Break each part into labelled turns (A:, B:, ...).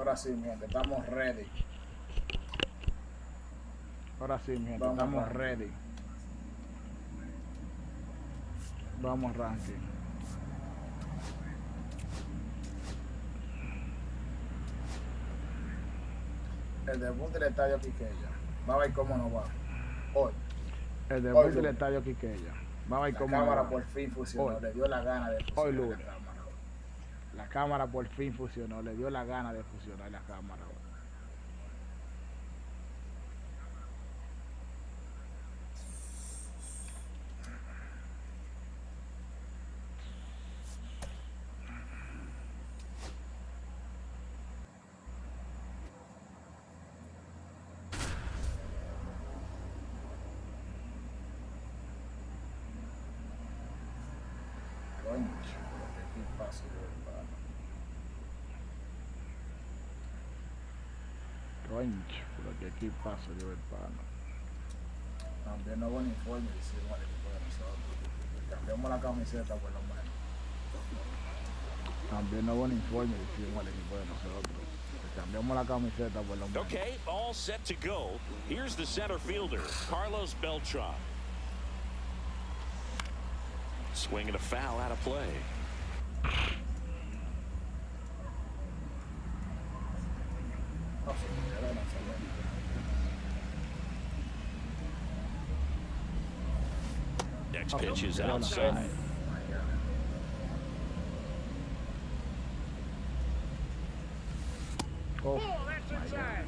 A: Ahora sí, mi gente, estamos ready.
B: Ahora sí, mi gente, estamos ready. Vamos, ranking.
A: El debut del estadio Quiqueya. Va a ver cómo nos va. Hoy.
B: El debut del estadio Quiqueya. Va a ver cómo nos va.
A: La cámara por fin funcionó.
B: Hoy.
A: Le dio la gana de fusionar.
B: Hoy lunes. La cámara por fin funcionó. Le dio la gana de fusionar la cámara. Pero que aquí paso yo el pana.
A: También no buen informe hicimos al equipo de nosotros. Cambiamos la camiseta por lo menos.
B: También no buen informe hicimos al equipo de nosotros. Cambiamos la camiseta por lo menos.
C: Okay, all set to go. Here's the center fielder, Carlos Beltran. Swinging a foul out of play. Next pitch is outside.
B: Oh,
D: that's inside.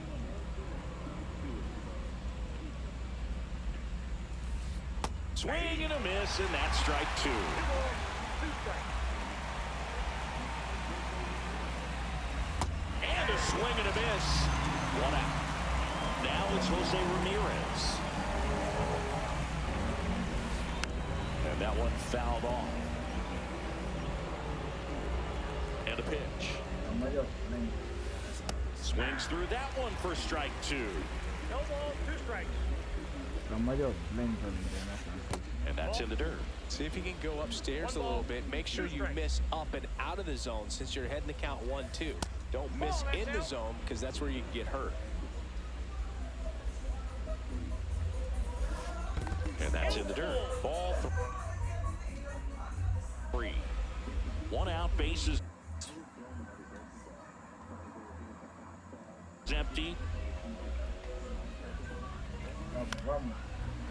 C: Swing and a miss, and that's strike two. And a swing and a miss. One out. Now it's Jose Ramirez. And that one fouled off. And a pitch. Swings through that one for strike two.
D: No ball, 2 strikes.
C: And that's in the dirt.
E: See if you can go upstairs a little bit. Make sure you miss up and out of the zone since you're heading to count 1-2. Don't miss in the zone because that's where you can get hurt.
C: And that's in the dirt. Ball 3. 1 out, bases empty.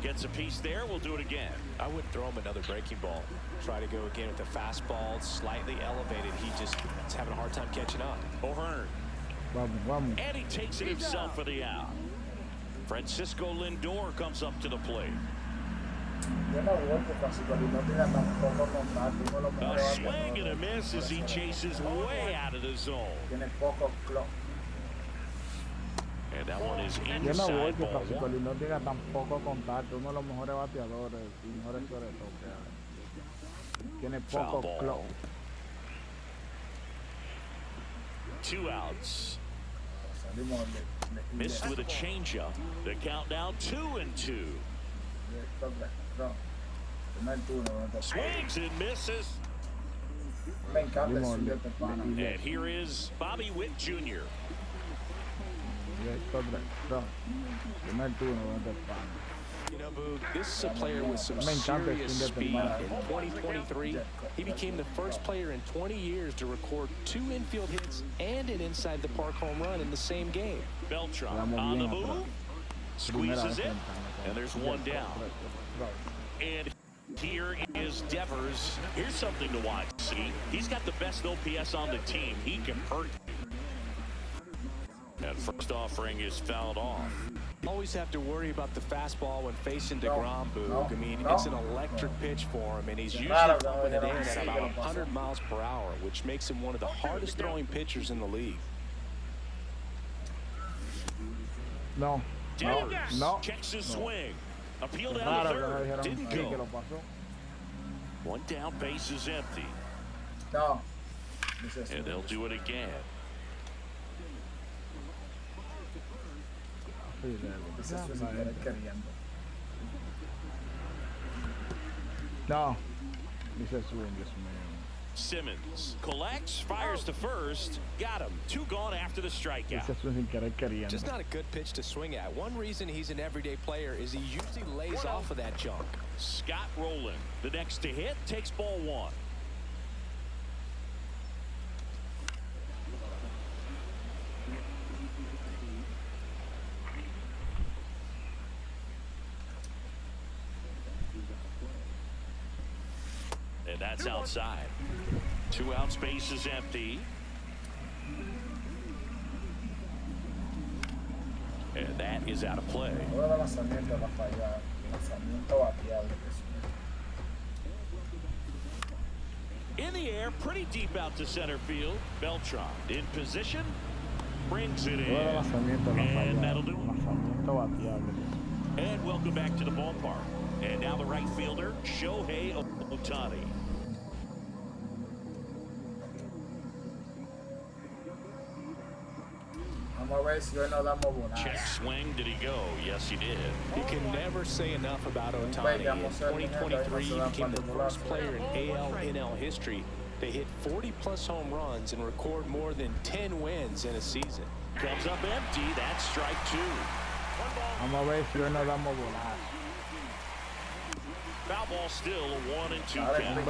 C: Gets a piece there. We'll do it again.
E: I wouldn't throw him another breaking ball. Try to go again with the fastball slightly elevated. He's having a hard time catching up.
C: O'Hearn. And he takes it himself for the out. Francisco Lindor comes up to the plate. A swing and a miss as he chases way out of the zone. And that one is
B: Yo no voy
C: inside
B: que
C: ball
B: Francisco
C: one.
B: Lindor tenga tan poco contacto, uno de los mejores bateadores y mejores shortstop que hay. Tiene poco club.
C: 2 outs. Missed with a changeup. The count now 2-2. Swings and misses. And here is Bobby Witt Jr.
E: You know, Boog, this is a player with some serious speed. In 2023, he became the first player in 20 years to record 2 infield hits and an inside-the-park home run in the same game.
C: Beltran on the move. Squeezes it. And there's one down. And here is Devers. Here's something to watch. See, he's got the best OPS on the team. He can hurt. That first offering is fouled off.
E: Always have to worry about the fastball when facing DeGrom, Boog. I mean, it's an electric pitch for him, and he's usually pumping it in at about 100 miles per hour, which makes him one of the hardest throwing pitchers in the league.
B: No.
C: Checks his swing. Appeal down the third. Didn't go. One down, base is empty. And they'll do it again.
B: No, dice swing, Dios mío.
C: Simmons collects, fires to first, got him. 2 gone after the strikeout.
E: Just not a good pitch to swing at. One reason he's an everyday player is he usually lays off of that junk.
C: Scott rolling. The next to hit takes ball 1. And that's outside. 2 outs, base is empty. And that is out of play. In the air, pretty deep out to center field. Beltran in position. Brings it in. And that'll do it. And welcome back to the ballpark. And now the right fielder, Shohei Ohtani. Check swing. Did he go? Yes, he did.
E: You can never say enough about Ohtani. In 2023, he became the first player in AL/NL history to hit 40-plus home runs and record more than 10 wins in a season.
C: Comes up empty. That's strike 2.
B: Vamos a ver si hoy nos damos volar.
C: Foul ball still, a 1-2 count.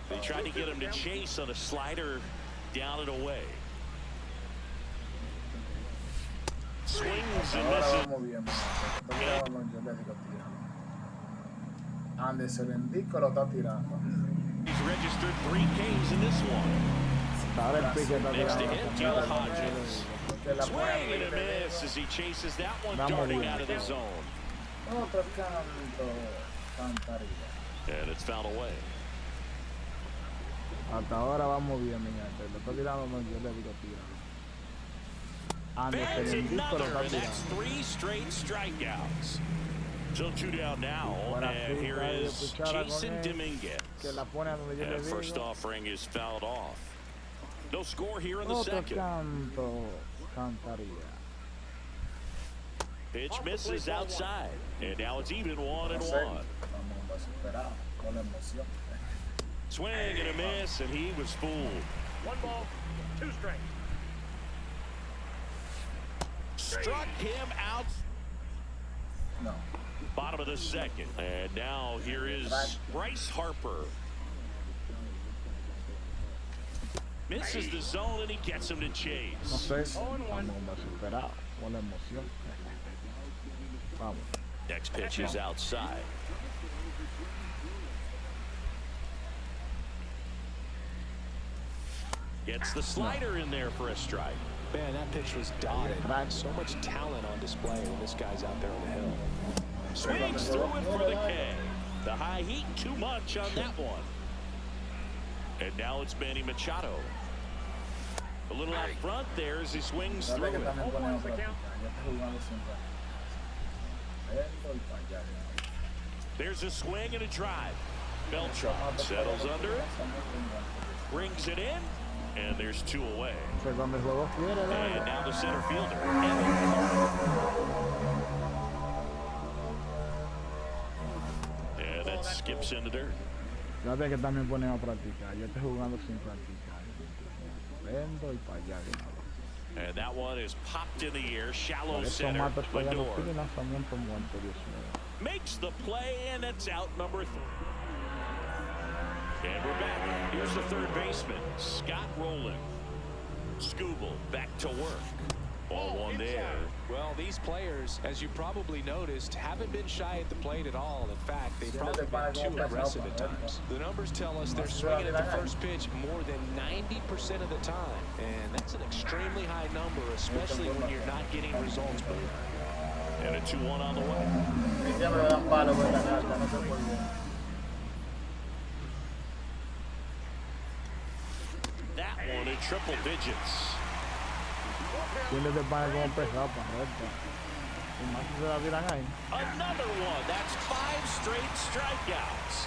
C: They tried to get him to chase on a slider down and away. Swings and misses. He's registered 3 Ks in this one. Next to him, Gil Hodges. Swing and a miss as he chases that one darting out of the zone. And it's fouled away.
B: Hasta ahora vamos bien, mi gente. Lo está tirando, no, yo le digo tira.
C: Fans another, and that's 3 straight strikeouts. So 2 down now, and here is Jason Dominguez. And first offering is fouled off. No score here in the second. Pitch misses outside, and now it's even 1-1. Swing and a miss, and he was fooled.
D: 1 ball, 2 strikes.
C: Struck him out.
A: No.
C: Bottom of the second, and now here is Bryce Harper. Misses the zone, and he gets him to chase. Next pitch is outside. Gets the slider in there for a strike.
E: Man, that pitch was dotted. So much talent on display when this guy's out there on the hill.
C: Swings through it for the K. The high heat, too much on that one. And now it's Manny Machado. A little out front there as he swings through it. There's a swing and a drive. Beltran settles under it. Brings it in. And there's 2 away. And now the center fielder. Yeah, that skips in the dirt.
B: Fíjate que también ponen a practicar. Yo estoy jugando sin practicar. Vendo y para allá de una vez.
C: And that one is popped in the air. Shallow center. Makes the play, and it's out number 3. And we're back. Here's the third baseman, Scott Rowland. Scooble back to work. Ball 1 there.
E: Well, these players, as you probably noticed, haven't been shy at the plate at all. In fact, they've probably been too aggressive at times. The numbers tell us they're swinging at the first pitch more than 90% of the time. And that's an extremely high number, especially when you're not getting results.
C: And a 2-1 on the way. That one in triple digits.
B: Another
C: one. That's 5 straight strikeouts.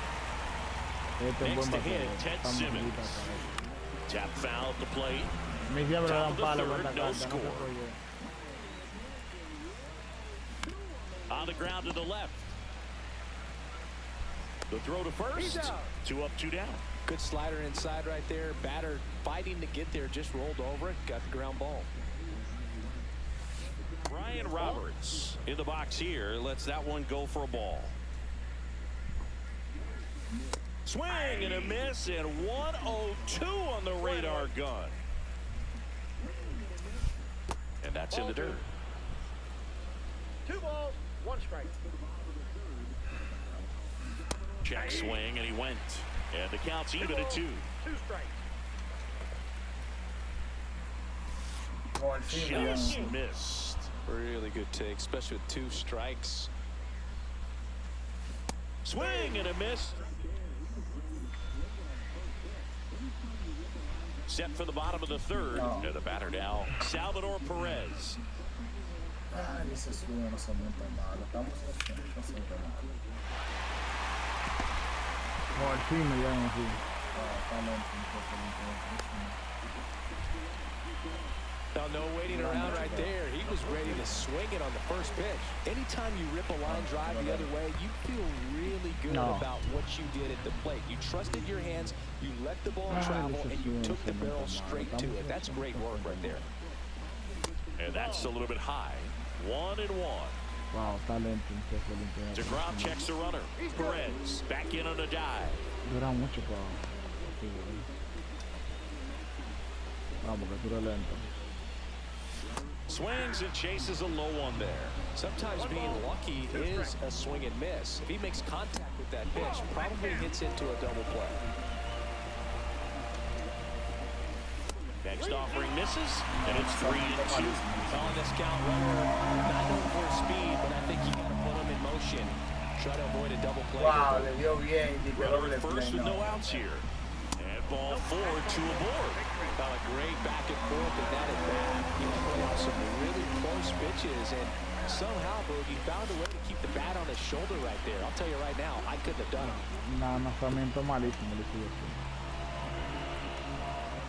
C: Next to hit, Ted Simmons. Tap foul at the plate. Top of the third, no score. On the ground to the left. The throw to first. 2 up, 2 down.
E: Good slider inside right there. Batter fighting to get there, just rolled over it, got the ground ball.
C: Brian Roberts in the box here lets that one go for a ball. Swing and a miss, and 102 on the radar gun. And that's in the dirt.
D: 2 balls, 1 strike.
C: Check swing, and he went. And the count's even at 2.
D: 2 strikes.
C: Just missed.
E: Really good take, especially with 2 strikes.
C: Swing and a miss. Set for the bottom of the 3rd. And the batter now, Salvador Perez.
E: Now, no waiting around right there. He was ready to swing it on the first pitch. Anytime you rip a line drive the other way, you feel really good about what you did at the plate. You trusted your hands, you let the ball travel, and you took the barrel straight to it. That's great work right there.
C: And that's a little bit high. 1-1.
B: Wow, talento.
C: DeGrom checks the runner. Perez back in on a dive.
B: Dura mucho para. Vamos, que dura lento.
C: Swings and chases a low one there.
E: Sometimes being lucky is a swing and miss. If he makes contact with that pitch, probably hits into a double play.
C: Next offering misses, and it's 3-2.
E: On this count, runner not known for his speed, but I think you got to put him in motion. Try to avoid a double play.
A: Wow, le dio bien.
C: Runner at first with no outs here. And ball 4, 2 aboard.
E: Got a great back and forth and that at bat. He put out some really close pitches, and somehow, Boogie found a way to keep the bat on his shoulder right there. I'll tell you right now, I couldn't have done it.
B: Lanzamiento malísimo le sigue.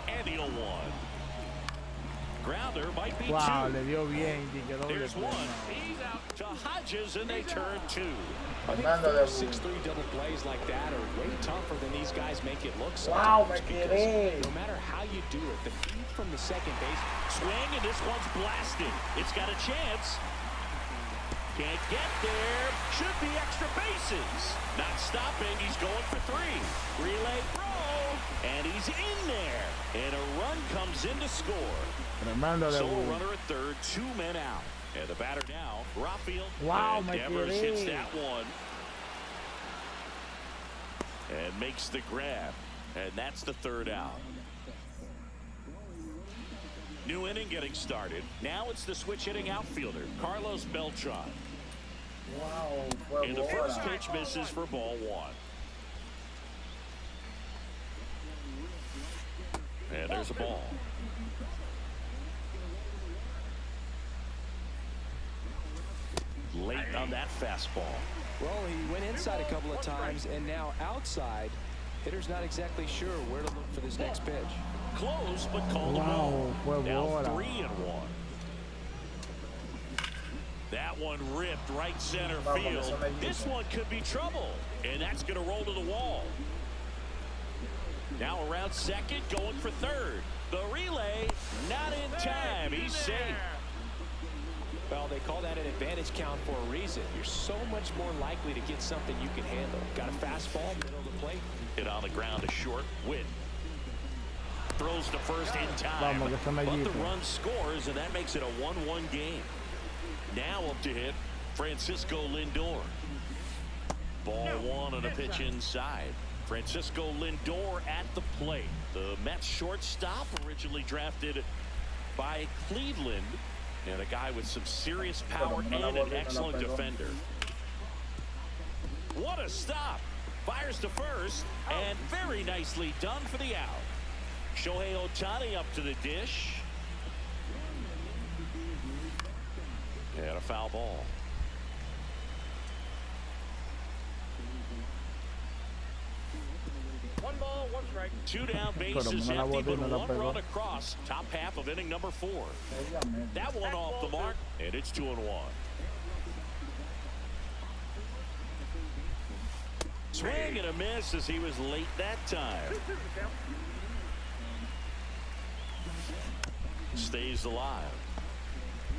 C: And the 0-1. Grounder might be 2.
B: Wow, le dio bien.
C: There's 1. He's out to Hodges, and they turn 2.
E: I think 4-6-3 double plays like that are way tougher than these guys make it look sometimes.
A: Wow,
E: because no matter how you do it, the feed from the second base.
C: Swing, and this one's blasted. It's got a chance. Can't get there. Should be extra bases. Not stopping. He's going for 3. Relay throw. And he's in there. And a run comes in to score. Solo runner at 3rd. 2 men out. And the batter now, Rafael.
B: Wow,
C: and Devers hits that one. And makes the grab. And that's the 3rd out. New inning getting started. Now it's the switch hitting outfielder, Carlos Beltran.
A: Wow.
C: And the first pitch misses for ball 1. And there's a ball. Late on that fastball.
E: Well, he went inside a couple of times, and now outside. Hitter's not exactly sure where to look for this next pitch.
C: Close, but called a ball. Now 3-1. That one ripped right center field. This one could be trouble, and that's going to roll to the wall. Now around second, going for 3rd. The relay, not in time. He's safe.
E: Well, they call that an advantage count for a reason. You're so much more likely to get something you can handle. Got a fastball, middle of the plate.
C: Hit on the ground, a short win. Throws to first in time, but the run scores, and that makes it a 1-1 game. Now up to hit Francisco Lindor. Ball 1 on a pitch inside. Francisco Lindor at the plate. The Mets shortstop, originally drafted by Cleveland, and a guy with some serious power and an excellent defender. What a stop. Fires to first, and very nicely done for the out. Shohei Ohtani up to the dish. And a foul ball.
D: One ball, 1 strike.
C: 2 down, bases empty, but 1 run across. Top half of inning number 4. That one off the mark, and it's 2-1. swing and a miss as he was late that time. Stays alive.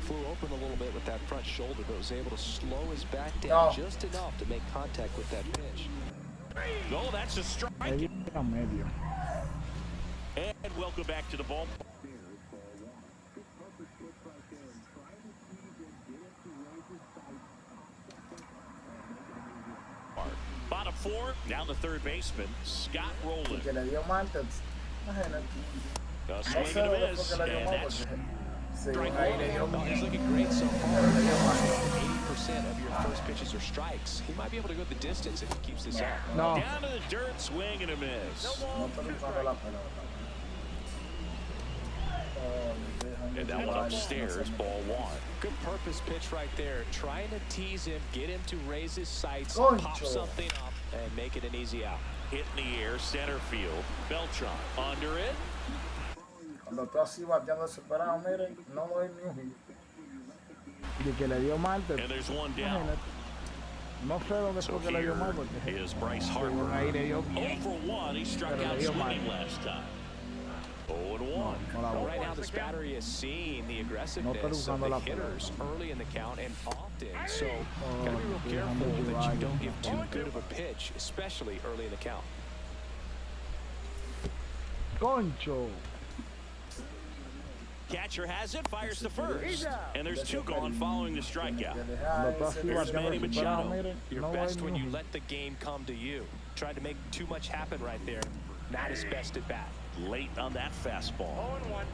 E: Flew open a little bit with that front shoulder, but was able to slow his back down just enough to make contact with that pitch.
C: No, that's a strike.
B: Medio.
C: And welcome back to the ballpark. Bottom four, down the third baseman, Scott Rowland.
A: Que le dio Martins. Imagínate.
C: A swing and a miss, and that's strike one.
E: He's looking great so far. 80% of your first pitches are strikes. He might be able to go the distance if he keeps this up.
B: No.
C: Down to the dirt, swing and a miss.
A: No estoy usando la pelota.
C: And that one upstairs, ball one.
E: Good purpose pitch right there. Trying to tease him, get him to raise his sights, pop something up, and make it an easy out.
C: Hit in the air, center field. Beltran under it.
A: Cuando estoy así bateando desesperado, miren, no doy ni un hit.
B: Y que le dio Marte.
C: And there's one down.
B: No sé dónde
C: So
B: fue que le dio mal
C: here
B: porque
C: is Bryce Harper.
B: ahí le dio
C: 0 for 1. He struck
B: Pero
C: out
B: le dio mal.
C: swinging last time. 0 and 1.
B: no la
E: Right now, this battery is seeing the aggressiveness of the hitters early in the count and often. So, gotta be real careful that you don't give too good of a pitch, especially early in the count.
B: Concho.
C: Catcher has it, fires to first. And there's 2 gone following the strikeout.
B: Cuando estoy así
C: Here's
B: bateando
C: Manny
B: desesperado,
C: Machado.
B: miren,
E: You're
B: no doy
E: best
B: ni
E: when
B: un
E: you
B: hit.
E: let the game come to you. Tried to make too much happen right there. Not his best at bat.
C: Late on that fastball.
D: 0-1.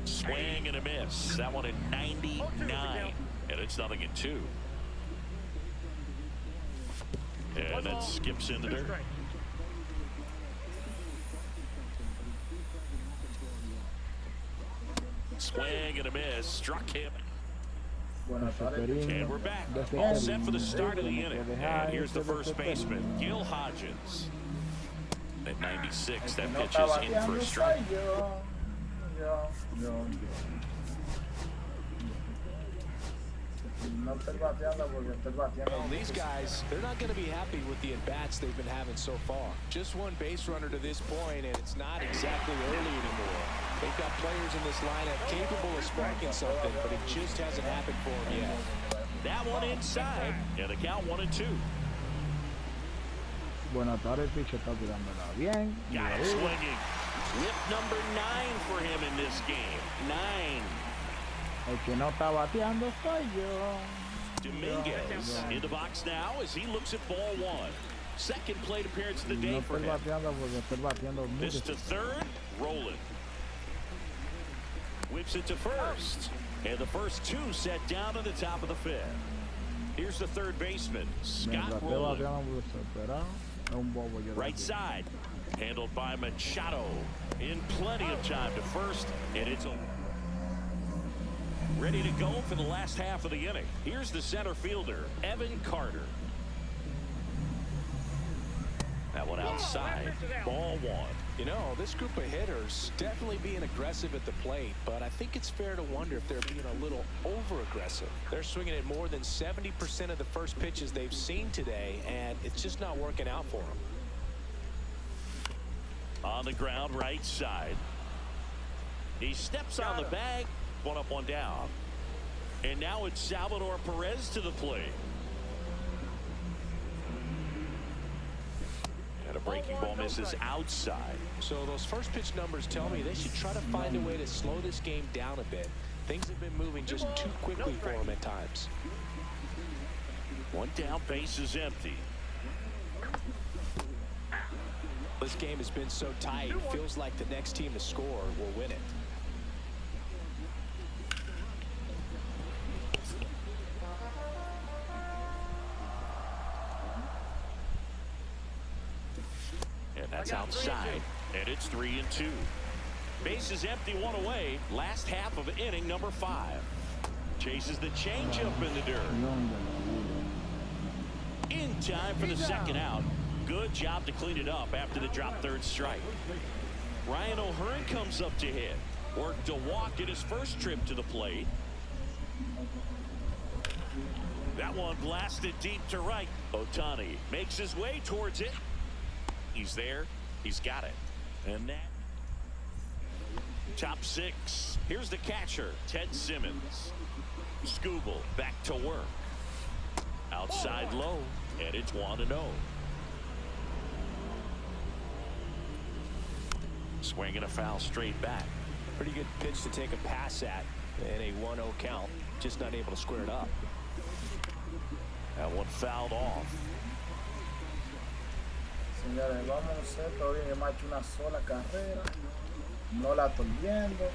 C: Swing and a miss. That one at 99. And it's 0-2. And then skips in the dirt. Swing and a miss. Struck him. And we're back. All set for the start of the inning. And here's the first baseman, Gil Hodgins. At 96, that pitch is in for a strike.
E: Well, these guys, they're not going to be happy with the at-bats they've been having so far. Just one base runner to this point, and it's not exactly early anymore. They've got players in this lineup capable of sparking something, but it just hasn't happened for them yet.
C: That one inside, and the count 1-2.
B: Buenas tardes, pitch está tirándola bien.
C: Got it swinging. Whip number 9 for him in this game. 9.
B: El que no está bateando soy yo.
C: Dominguez in the box now as he looks at ball 1. Second plate appearance of the day
B: No
C: for
B: estoy
C: him.
B: bateando porque estoy bateando
C: This
B: mucho.
C: to third, Rowland. Whips it to first. And the first 2 set down to the top of the 5th. Here's the third baseman, Scott
B: Mientras esté
C: Rowland.
B: bateando desesperado, es un bobo yo.
C: Right side, handled by Machado. In plenty of time to first, and it's ready to go for the last half of the inning. Here's the center fielder, Evan Carter. That one outside, ball 1.
E: You know, this group of hitters definitely being aggressive at the plate, but I think it's fair to wonder if they're being a little over-aggressive. They're swinging at more than 70% of the first pitches they've seen today, and it's just not working out for them.
C: On the ground, right side. He steps on the bag, 1 up, 1 down. And now it's Salvador Perez to the plate. And a breaking ball misses outside.
E: So those first pitch numbers tell me they should try to find a way to slow this game down a bit. Things have been moving just too quickly for them at times.
C: 1 down, base is empty.
E: This game has been so tight, it feels like the next team to score will win it.
C: And that's outside. And it's 3-2. Base is empty, 1 away. Last half of inning number 5. Chases the changeup in the dirt. In time for the second out. Good job to clean it up after the drop third strike. Ryan O'Hearn comes up to hit. Worked a walk at his first trip to the plate. That one blasted deep to right. Ohtani makes his way towards it. He's there. He's got it. And that. Top 6. Here's the catcher, Ted Simmons. Scooble back to work. Outside low, and it's 1-0. Swinging a foul straight back.
E: Pretty good pitch to take a pass at in a 1-0 count. Just not able to square it up.
C: That one fouled off.
A: Señores, vamos a ver, todavía hemos hecho una sola carrera. No la estoy viendo.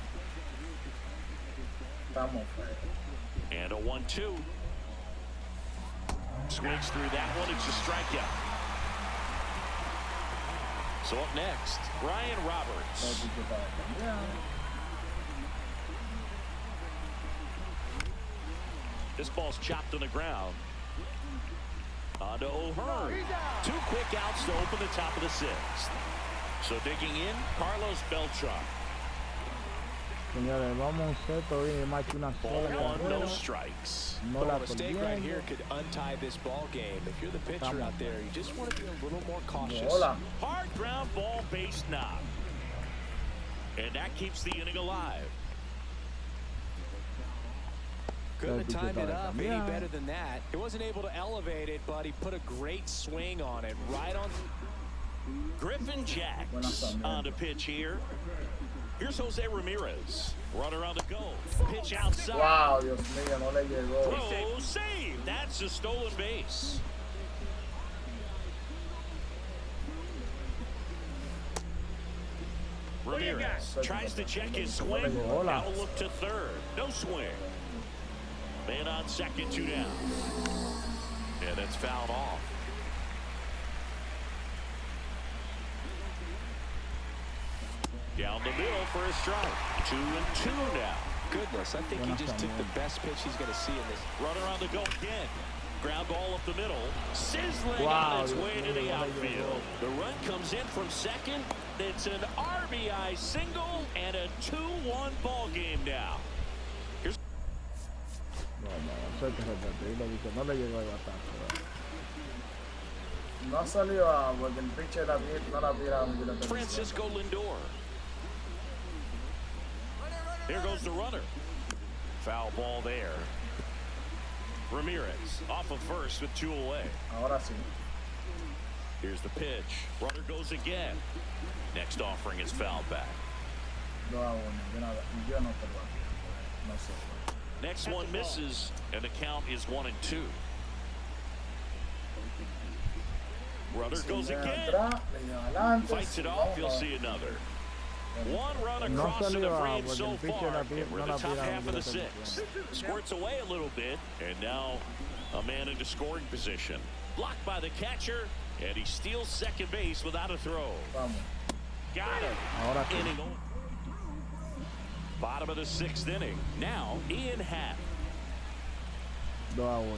A: Estamos feos.
C: And a 1-2. Swings through that one. It's a strikeout. So up next, Ryan Roberts. This ball's chopped on the ground. On to O'Hearn. 2 quick outs to open the top of the 6th. So digging in, Carlos Beltran.
B: Señores, vamos a un set, todavía hemos hecho una sola carrera.
C: No strikes.
B: No
E: Well,
B: la
E: a mistake
B: estoy
E: right
B: viendo.
E: here could untie this ball game. If you're the pitcher out there, you just want to be a little more cautious.
A: Hola.
C: Hard ground ball, base knob. And that keeps the inning alive.
E: Couldn't have timed it up any better than that. He wasn't able to elevate it, but he put a great swing on it. Right on.
C: Griffin Jacks on the pitch here. Here's Jose Ramirez. Runner on the go. Pitch outside.
A: Wow, Dios mío, no le llegó.
C: Throw, save. That's a stolen base. Ramirez tries to check his swing. Now look to third. No swing. Man on second, 2 down. And it's fouled off. Down the middle for a strike. 2-2 now.
E: Goodness, I think he just took the best pitch he's going to see in this.
C: Runner on the go again. Ground ball up the middle. Sizzling on its way to the outfield. The run comes in from second. It's an RBI single and a 2-1 ball game now. Here's
B: No le llegó el batazo.
A: No salió porque el pitcher no la tiraron.
C: Francisco Lindor. Here goes the runner. Foul ball there. Ramirez off of first with 2 away.
A: Ahora sí.
C: Here's the pitch. Runner goes again. Next offering is fouled back.
A: Yo no te lo hago. No sé.
C: Next one misses, and the count is 1-2. Runner goes again. Fights it off. You'll see another. One run across to the frame so far. And we're in the top half of the 6th. Squirts away a little bit, and now a man into scoring position. Blocked by the catcher, and he steals second base without a throw. Got him. Inning over. Bottom of the 6th inning. Now Ian Happ.
B: 2-1 y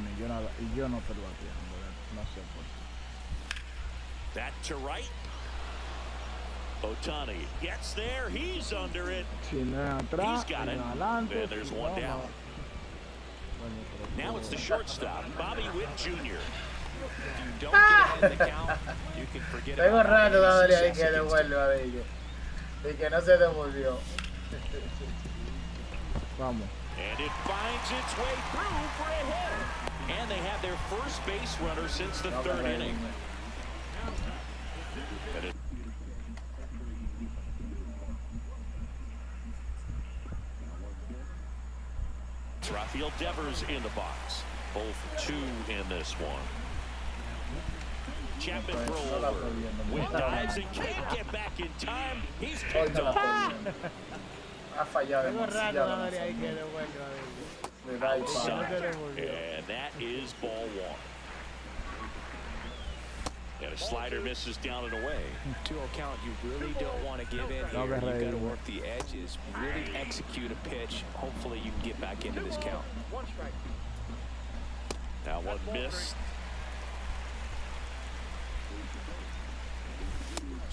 B: yo no estoy bateando. No sé por qué.
C: That to right. Ohtani gets there. He's under it. He's got it. And there's 1 down. Now it's the shortstop, Bobby Witt Jr.
E: If you don't get ahead of the count, you can forget
A: Tengo
E: about
A: rato dándole ahí
E: it.
A: que devuelva de ellos. Y que no se devolvió.
B: Vamos.
C: And it finds its way through for a hit. And they have their first base runner since the 3rd inning. It's Rafael Devers in the box. 0 for 2 in this one. Chapman throw over. Witt dives and can't get back in time. He's picked up.
A: Ha fallado demasiado.
C: And that is ball 1. And a slider misses down and away.
E: 2-0 count, you really don't want to give in here. You've got to work the edges, really execute a pitch. Hopefully you can get back into this count.
D: 1 strike.
C: Now one missed.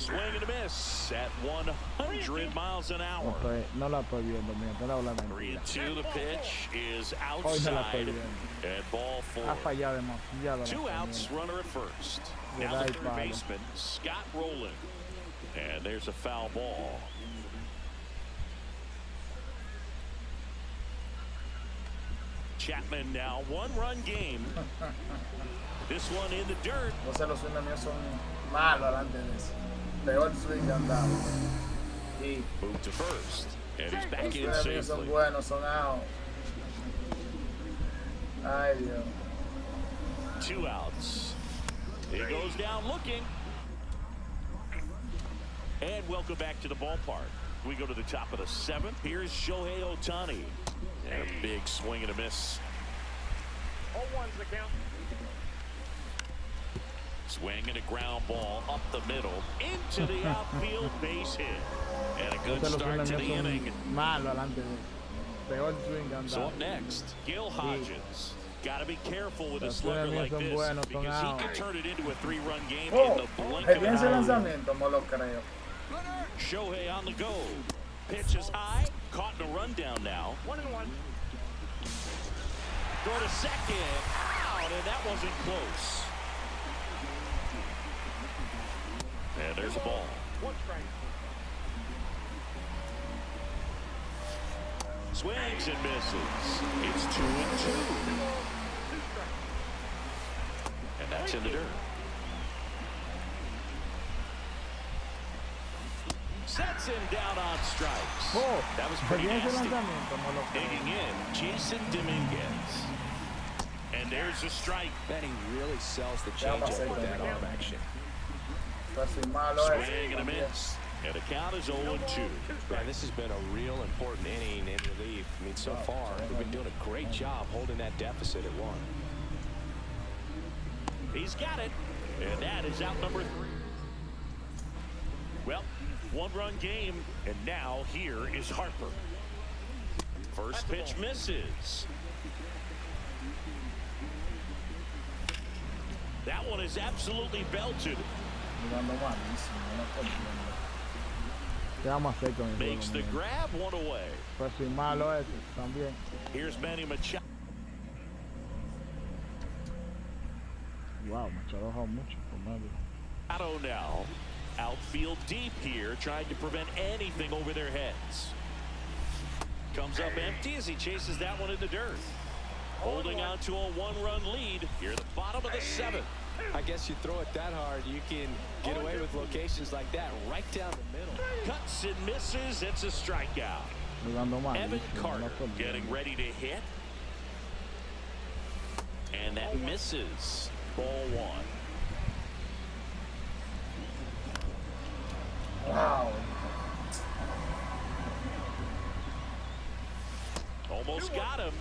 C: Swing and a miss at 100 miles an hour.
B: No la estoy viendo, mira, te la hablando.
C: 3-2, the pitch is
B: Hoy no la estoy
C: outside
B: viendo.
C: and ball four.
B: Ha fallado demasiado.
C: 2 outs, runner at first. Now the third baseman, Scott Rowland. And there's a foul ball. Chapman now, 1-run game. This one in the dirt.
A: No sé, los swings míos son malos delante de eso. Peor swing que han dado. Y
C: Move to first. And he's back
A: los
C: in
A: swings míos son
C: safely.
A: buenos, son out. Ay, Dios.
C: 2 outs. He goes down looking. And welcome back to the ballpark. We go to the top of the 7th. Here's Shohei Ohtani. And a big swing and a miss.
D: 0-1's the count.
C: Swing and a ground ball up the middle into the outfield base hit. And a good start to the inning.
B: Malo delante de peor swing que han
C: So
B: dado.
C: up next, Gil Hodges. Got to be careful with a slugger like this because he can turn it into a 3-run game in the blink of
A: Bien ese
C: an eye.
A: lanzamiento, no lo creo.
C: Shohei on the go. Pitch is high. Caught in a rundown now.
D: 1-1.
C: Go to second. Out, and that wasn't close. And there's a ball.
D: 1 strike.
C: Swings and misses. It's 2-2.
D: 2 strikes.
C: And that's in the dirt. Sets him down on strikes.
B: Oh,
C: That was pretty
B: bien ese
C: nasty.
B: lanzamiento, no lo creo.
C: Digging in, Jason Dominguez. And there's a strike.
E: Benny really sells the
A: Ya
E: changeup
A: pasé
E: with
A: con
E: that
A: el
E: arm action.
A: Está así malo
C: Swing and a
A: ese.
C: miss. And the count is 0-2.
E: Man, this has been a real important inning in relief. I mean, so far, we've been doing a great job holding that deficit at 1.
C: He's got it. And that is out number 3. Well, 1-run game. And now here is Harper. First pitch misses. That one is absolutely belted.
A: Jugando malísimo, no estoy viendo.
B: ¿Qué vamos a hacer con el
C: Makes
B: juego,
C: the
B: man?
C: grab, 1 away.
B: Pues sí, malo ese también.
C: Here's Manny Machado.
B: Wow, Machado bajó mucho por medio.
C: Now, outfield deep here, trying to prevent anything over their heads. Comes up empty as he chases that one in the dirt. Holding on to a 1-run lead here at the bottom of the 7th.
E: I guess you throw it that hard, you can get away with locations like that right down the middle.
C: Cuts and misses. It's a strikeout.
B: Jugando mal.
C: Evan Carter getting ready to hit. And that misses. Ball 1.
A: Wow.
C: Almost got him.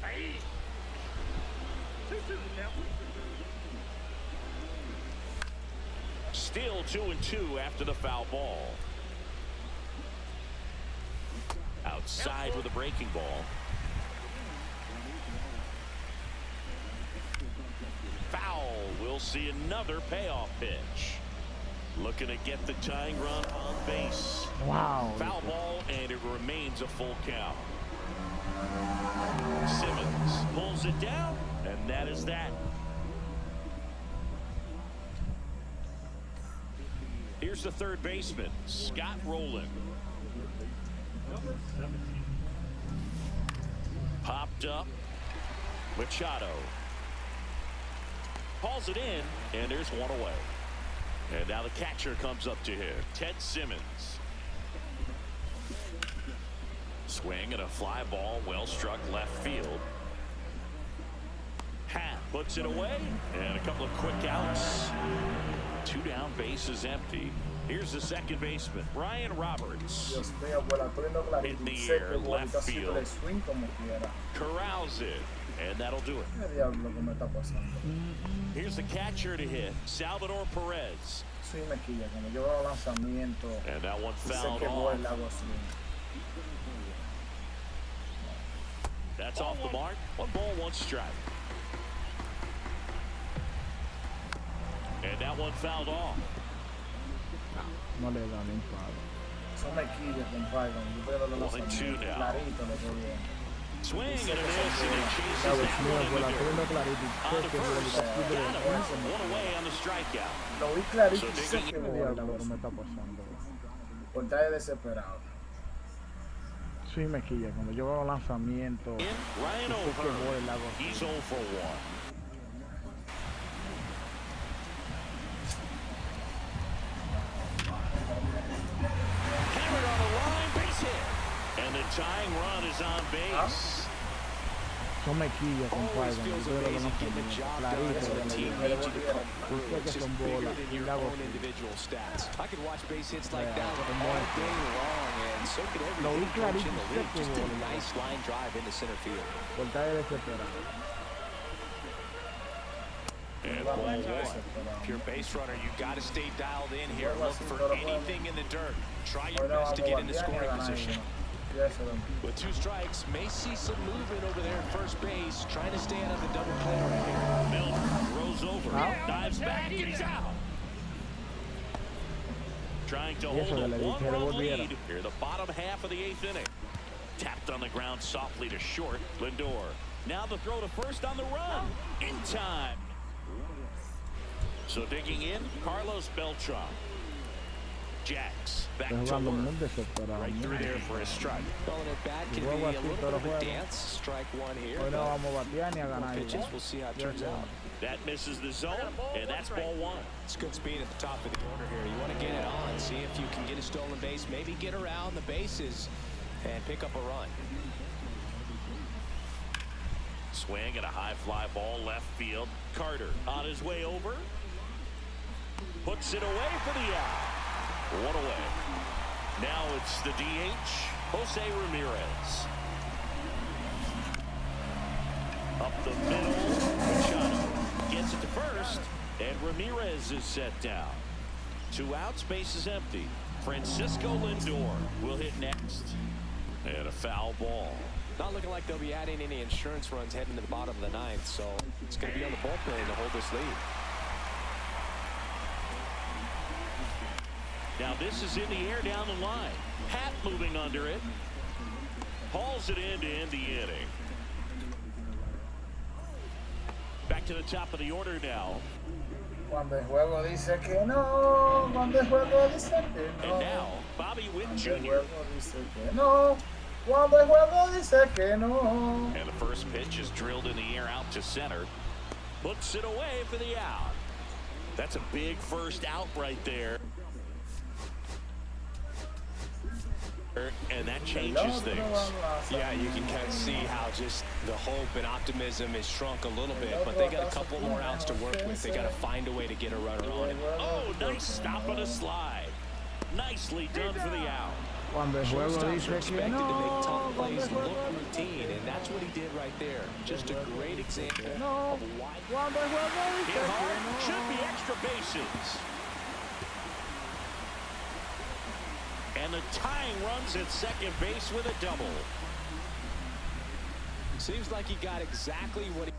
D: Hey. 2-2 the count.
C: Still 2-2 after the foul ball. Outside with a breaking ball. Foul. We'll see another payoff pitch. Looking to get the tying run on base.
B: Wow.
C: Foul ball, and it remains a full count. Simmons pulls it down, and that is that. Here's the third baseman, Scott Rowland. Popped up. Machado. Calls it in, and there's 1 away. And now the catcher comes up to him, Ted Simmons. Swing and a fly ball, well struck left field. Hat puts it away, and a couple of quick outs. 2 down, bases empty. Here's the second baseman, Brian Roberts.
A: Dios mío, pues la estoy viendo clarito.
C: In the
A: Sé
C: air,
A: que Juanito
C: left
A: haciendo
C: field.
A: el swing como quiera.
C: Corrals it, and that'll do it.
A: ¿Qué diablo que me está pasando?
C: Here's the catcher to hit, Salvador Perez.
A: Sí, me quilla. Cuando yo veo lanzamiento,
C: And that one
A: sé
C: fouled
A: que
C: off.
A: vuela algo así.
C: That's off the mark. 1 ball, 1 strike. And that one fouled off.
B: No le da ni palo.
A: Son mequillas, compadre. Yo veo los
C: 1-2 now.
A: clarito lo que viene.
C: Swing and a miss, and it chases
B: Ya ves,
C: that
B: mira,
C: one
B: por la
C: in the
B: prenda
C: dirt.
B: clarito.
C: On the first, got him. One away on the strikeout.
A: Lo vi clarito y
C: So
A: sé
C: digging
A: que
B: ¿Qué
A: bola.
B: diablo me está pasando?
A: Por estar desesperado.
B: Sí, mequilla. Cuando yo veo lanzamientos,
C: In, Ryan
B: sé que
C: O'Hearn.
B: voy el lago.
C: He's 0 for 1. Hammered on the line, base hit. And the tying run is on base.
B: Son mequillas, compadre.
E: Always feels
B: Cuando yo veo los
E: amazing getting the
B: lanzamientos,
E: job done as a
B: clarito.
E: team needs you to come through.
B: Sé que
E: It's just
B: son
E: bigger
B: bolas.
E: than
B: Y
E: your
B: lago.
E: own individual stats. I could watch base hits like
B: Yeah,
E: that
B: como
E: all
B: este.
E: day long, and so could every
B: Lo vi
E: hitting coach in the
B: clarito,
E: league.
B: sé que
E: Just a
B: bola.
E: nice line drive into center field.
B: Por estar desesperado.
C: And ball one.
E: If you're a base runner, you got to stay dialed in here. Look for anything in the dirt. Try your best to get into scoring position. With 2 strikes, may see some movement over there at first base, trying to stay out of the double play right here.
C: Miller throws over, dives back, and he's out. Trying to hold a 1-run lead here, the bottom half of the 8th inning. Tapped on the ground softly to short. Lindor. Now the throw to first on the run. In time. So digging in, Carlos Beltran. Jacks back to work. Right through there for a strike.
E: Calling it bad can be a little bit of a dance. Strike one here.
B: Hoy no vamos a batear ni a ganar.
E: Pitches, we'll see how it turns out.
C: That misses the zone, and that's ball 1.
E: It's good speed at the top of the order here. You want to get it on, see if you can get a stolen base, maybe get around the bases and pick up a run.
C: Swing and a high fly ball left field. Carter on his way over. Puts it away for the out. 1 away. Now it's the DH, Jose Ramirez. Up the middle, Machado gets it to first, and Ramirez is set down. 2 outs, base is empty. Francisco Lindor will hit next. And a foul ball.
E: Not looking like they'll be adding any insurance runs heading to the bottom of the 9th, so it's going to be on the bullpen to hold this lead.
C: Now this is in the air down the line. Hat moving under it. Hauls it in to end the inning. Back to the top of the order now.
A: Cuando el juego dice que no, cuando el juego dice que no.
C: And now, Bobby Witt
A: Cuando
C: Jr.
A: el juego dice que no, cuando el juego dice que no.
C: And the first pitch is drilled in the air out to center. Puts it away for the out. That's a big first out right there. And that changes things.
E: Yeah, you can kind of see how just the hope and optimism is shrunk a little bit, but they got a couple more outs to work with. They got to find a way to get a runner on it.
C: Oh, nice stop on a slide. Nicely done for the out.
B: Cuando el juego
E: Shortstops are
B: dice que
E: expected to make
B: no,
E: tough plays look routine, and that's what he did right there. Just a great example of why.
B: cuando el juego
C: Hit
B: dice
C: hard,
B: que no.
C: should be extra bases. And the tying runs at second base with a double.
E: Seems like he got exactly what he.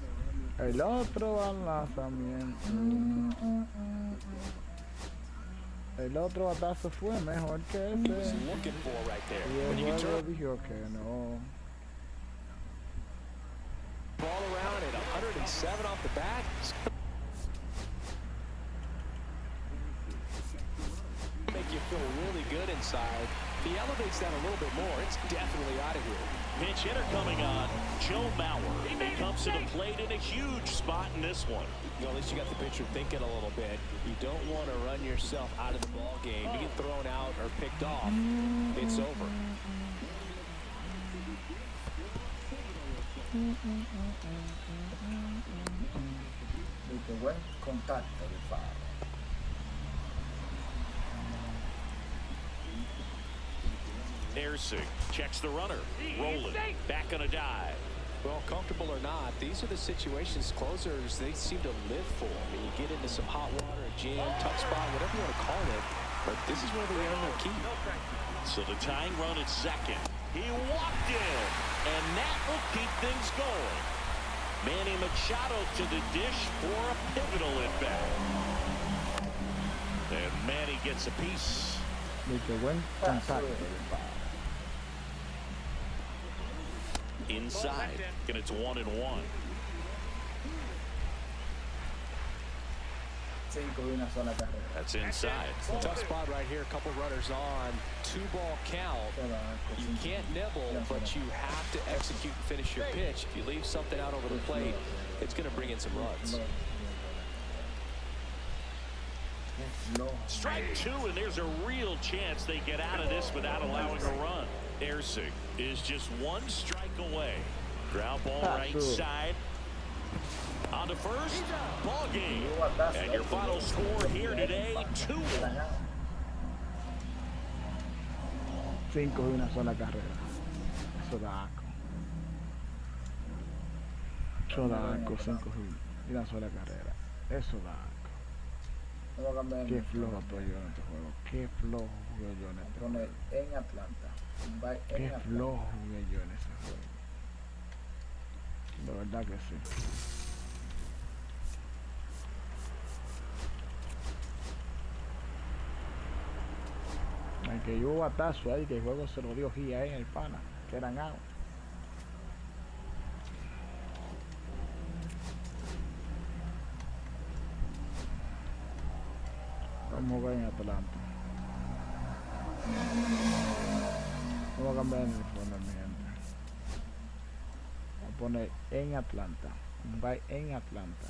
B: El otro al lanzamiento. El otro batazo fue mejor que
E: was
B: ese.
E: looking for right there.
B: Y
E: When
B: el
E: you
B: juego
E: turn
B: dijo que no.
E: the ball around at 107 off the bat, make you feel really good inside. If he elevates that a little bit more, it's definitely out of here.
C: Pinch hitter coming on, Joe Mauer. He comes to the plate in a huge spot in this one.
E: You know, at least you got the pitcher thinking a little bit. You don't want to run yourself out of the ball game. You get thrown out or picked off, it's over.
A: Qué buen contacto de Faro.
C: Ersing checks the runner, rolling, back on a dive.
E: Well, comfortable or not, these are the situations closers they seem to live for. I mean, you get into some hot water, a jam, tough spot, whatever you want to call it, but this is where they earn their keep.
C: So the tying run at second. He walked in, and that will keep things going. Manny Machado to the dish for a pivotal at bat. And Manny gets a piece. Inside, and it's 1-1. That's inside.
E: Tough spot right here. A couple runners on. 2-ball count. You can't nibble, but you have to execute and finish your pitch. If you leave something out over the plate, it's going to bring in some runs.
C: Strike 2, and there's a real chance they get out of this without allowing a run. Ersig is just 1 strike away. Ground ball right side. On to first, ball game. And your final score here today, 2-1.
B: 5 y una sola carrera. Eso da asco. Eso da asco, 5 y una sola carrera. Eso da asco. Qué flojo estoy yo en este juego. Qué flojo jugué yo en este juego.
A: En Atlanta.
B: Qué flojo jugué yo en ese juego. De verdad que sí. Aunque yo hubo batazo ahí, que el juego se lo dio Gia en el pana, que eran out. Vamos a jugar en Atlanta. Vamos a cambiar el uniforme, mi gente. Vamos a poner en Atlanta. Va en Atlanta.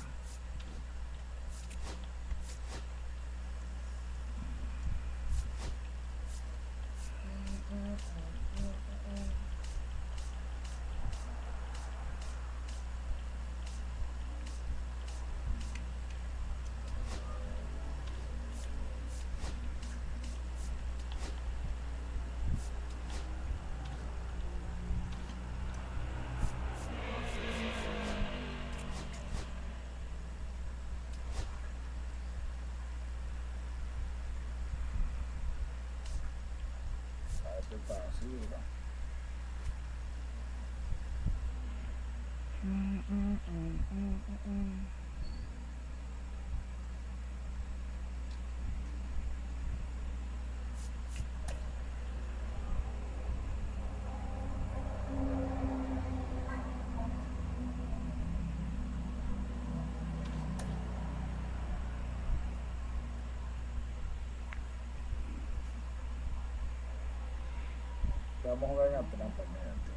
A: Vamos a jugar en Atlanta, mi gente.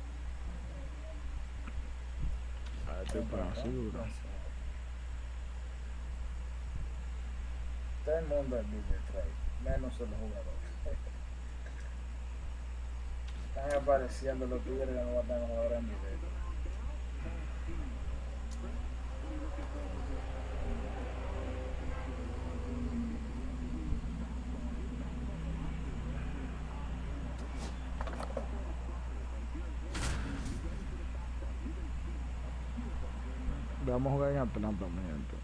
A: Todo el mundo es video trade, menos los jugadores. Están apareciendo los tigres que no van a estar ahora en video.
B: Vamos a jugar en Atlanta, mi gente.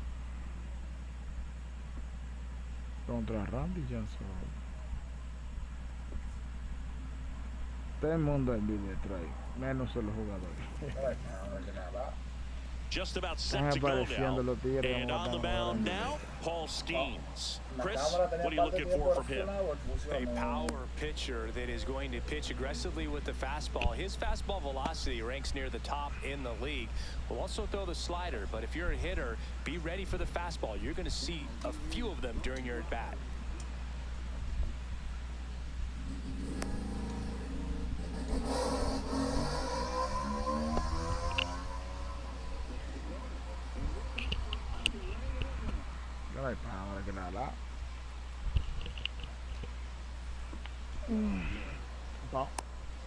B: Contra Randy Johnson. Todo el mundo es video trade, menos los jugadores.
C: Just about set to go now. And on the mound now, Paul Steens. Chris, what are you looking for from him?
E: A power pitcher that is going to pitch aggressively with the fastball. His fastball velocity ranks near the top in the league. Will also throw the slider, but if you're a hitter, be ready for the fastball. You're going to see a few of them during your at-bat.
B: Ahora que nada. No.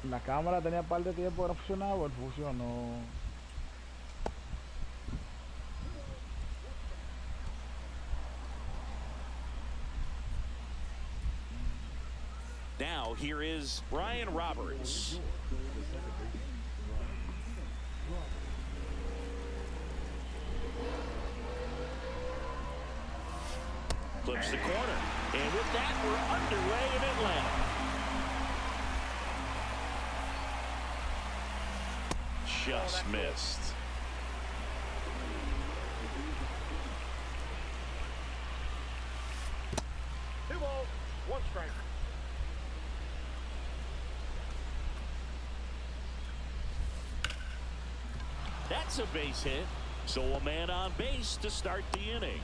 B: La cámara tenía un par de tiempo no funcionaba, el funcionó.
C: Now here is Brian Roberts. Clips the corner, and with that, we're underway in Atlanta. Just missed. That's a base hit. So a man on base to start the inning.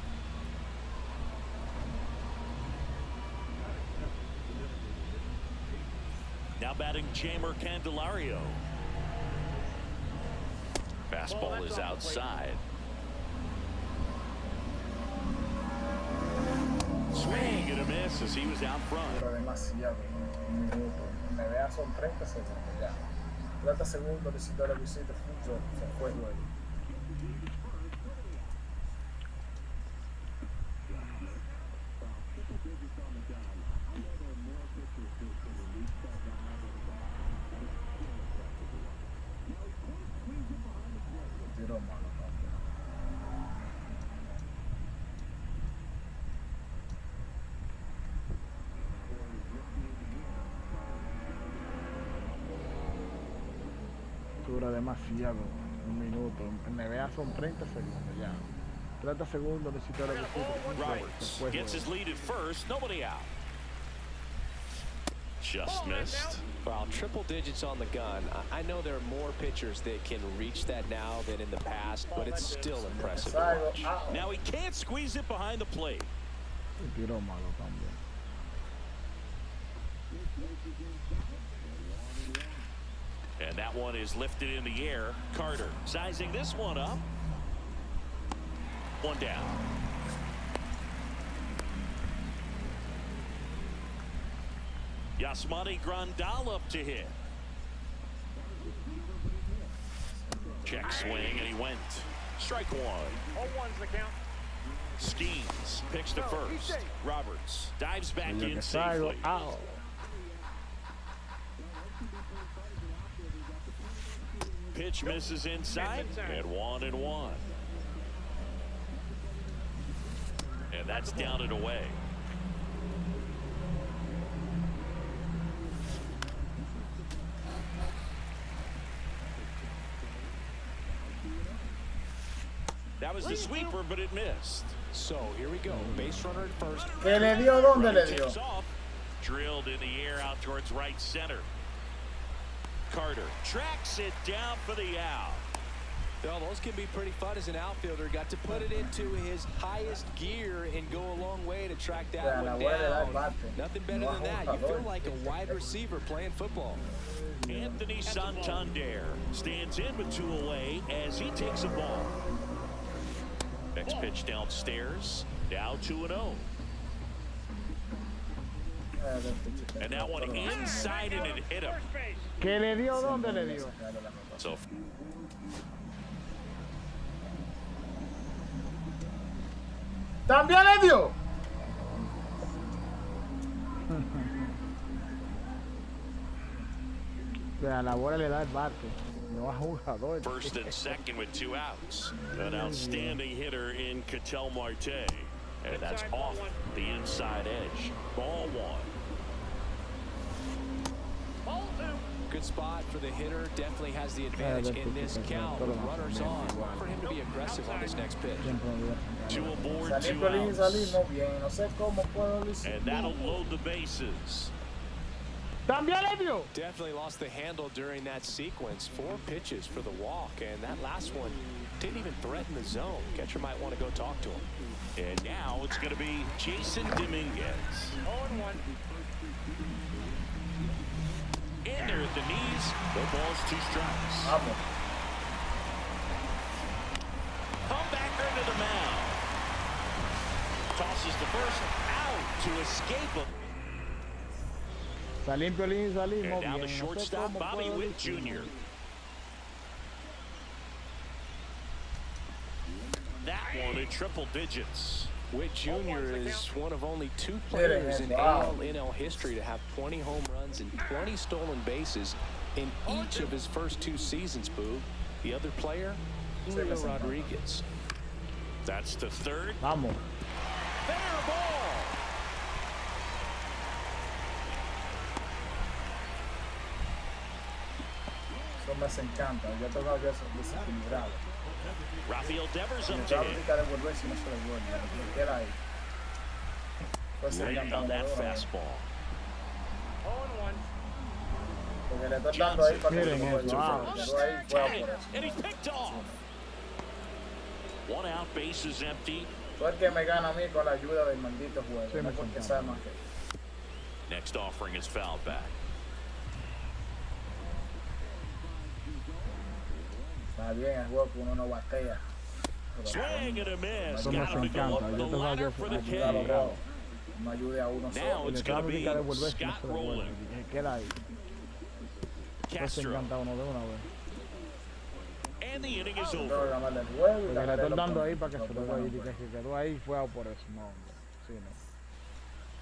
C: Now batting Jamer Candelario. Fastball is outside. Swing and a miss as he was out front.
A: Pero demasiado, un minuto. NBA son 30 segundos ya. 30 segundos de citar el visita, se fue luego. Tiro malo,
B: Dura demasiado, un minuto. En NBA son 30 segundos ya. 30 segundos de citar el
C: Right. Gets his lead at first. Nobody out. Just missed.
E: Well, triple digits on the gun. I know there are more pitchers that can reach that now than in the past, but it's still impressive to watch.
C: Now he can't squeeze it behind the plate.
B: Tiro malo también.
C: And that one is lifted in the air. Carter sizing this one up. One down. Yasmani Grandal up to hit. Check swing, and he went. Strike one.
D: 0-1's the count.
C: Schemes, pitch to first. Roberts dives back in
B: Safely.
C: safely. Pitch misses inside, and 1-1. And that's down and away. That was the sweeper, but it missed.
E: So here we go. Base runner at first.
A: ¿Qué le dio? ¿Dónde le dio?
C: Tips off. Drilled in the air out towards right center. Carter tracks it down for the out.
E: Well, those can be pretty fun as an outfielder. Got to put it into his highest gear and go a long way to track that one down. Nothing better than that. You feel like a wide receiver playing football.
C: Anthony Santander stands in with 2 away as he takes a ball. Next pitch downstairs. Now 2-0. And that one inside and it hit him.
B: ¿Qué le dio? ¿Dónde le dio?
C: So
A: ¡También le dio!
B: A la bola le da el bate. No a jugador.
C: first and second with 2 outs. An outstanding hitter in Ketel Marte. And that's off the inside edge. Ball 1.
E: Good spot for the hitter. Definitely has the advantage in this count. With runners on. Look for him to be aggressive on this next pitch.
C: 2 aboard,
A: Salir
C: 2
A: feliz,
C: outs.
A: salir no bien. No sé cómo puedo decir.
C: And that'll load the bases.
B: También le dio.
E: Definitely lost the handle during that sequence. 4 pitches for the walk, and that last one didn't even threaten the zone. Catcher might want to go talk to him.
C: And now it's going to be Jason Dominguez.
D: 0-1.
C: In there at the knees. No balls, 2 strikes.
A: Vamos.
C: Comebacker to the mound. Tosses the first out to escape him.
B: Salín, Piolín, salín.
C: And now the shortstop, Bobby Witt Jr. That one in triple digits.
E: Witt Jr. is one of only 2 players in AL/NL history to have 20 home runs and 20 stolen bases in each of his first 2 seasons, Boo. The other player, Julio Rodriguez.
C: That's the 3rd.
B: Vamos.
C: Fair ball.
A: Eso me encanta. Yo he tocado ya desequilibrado.
C: Rafael Devers up
A: Me
C: to
A: va a
C: hit.
A: aplicar de volver si no se le vuelve. Me queda ahí. Pues
C: Right on that fastball.
D: 0-1.
A: Porque le estoy dando ahí para que
B: Miren
A: se lo
B: eso,
A: ahí fue por eso.
C: And he's picked off. One out, base is empty.
A: Tú el que me gana a mí con la ayuda del maldito juego,
B: Sí,
A: no
B: me
A: porque
B: contaba.
A: sabe más que yo.
C: Next offering is fouled back.
A: Está bien el juego que uno no batea.
C: Swing and a miss.
B: Eso me
C: Got him to go
B: encanta.
C: up the
B: Yo te voy a
C: ladder for the
A: Ayuda a los
C: K.
A: dos. No ayude a uno
C: Now
A: solo.
C: it's
B: Le
C: going to
B: trata de
C: be
B: devolverse, no
C: Scott
B: se devuelve.
C: Rowland.
B: Que queda ahí. Pues se
C: Castro.
B: encanta uno de una vez.
C: And the inning is
A: Tengo que
C: over.
A: ganarle el juego y
B: Porque le
A: ganarle
B: estoy
A: los
B: dando ahí
A: puntos.
B: para que se lo
A: Los
B: vaya y
A: puntos.
B: que se quedó ahí fue a por eso. No, hombre. Sí, no.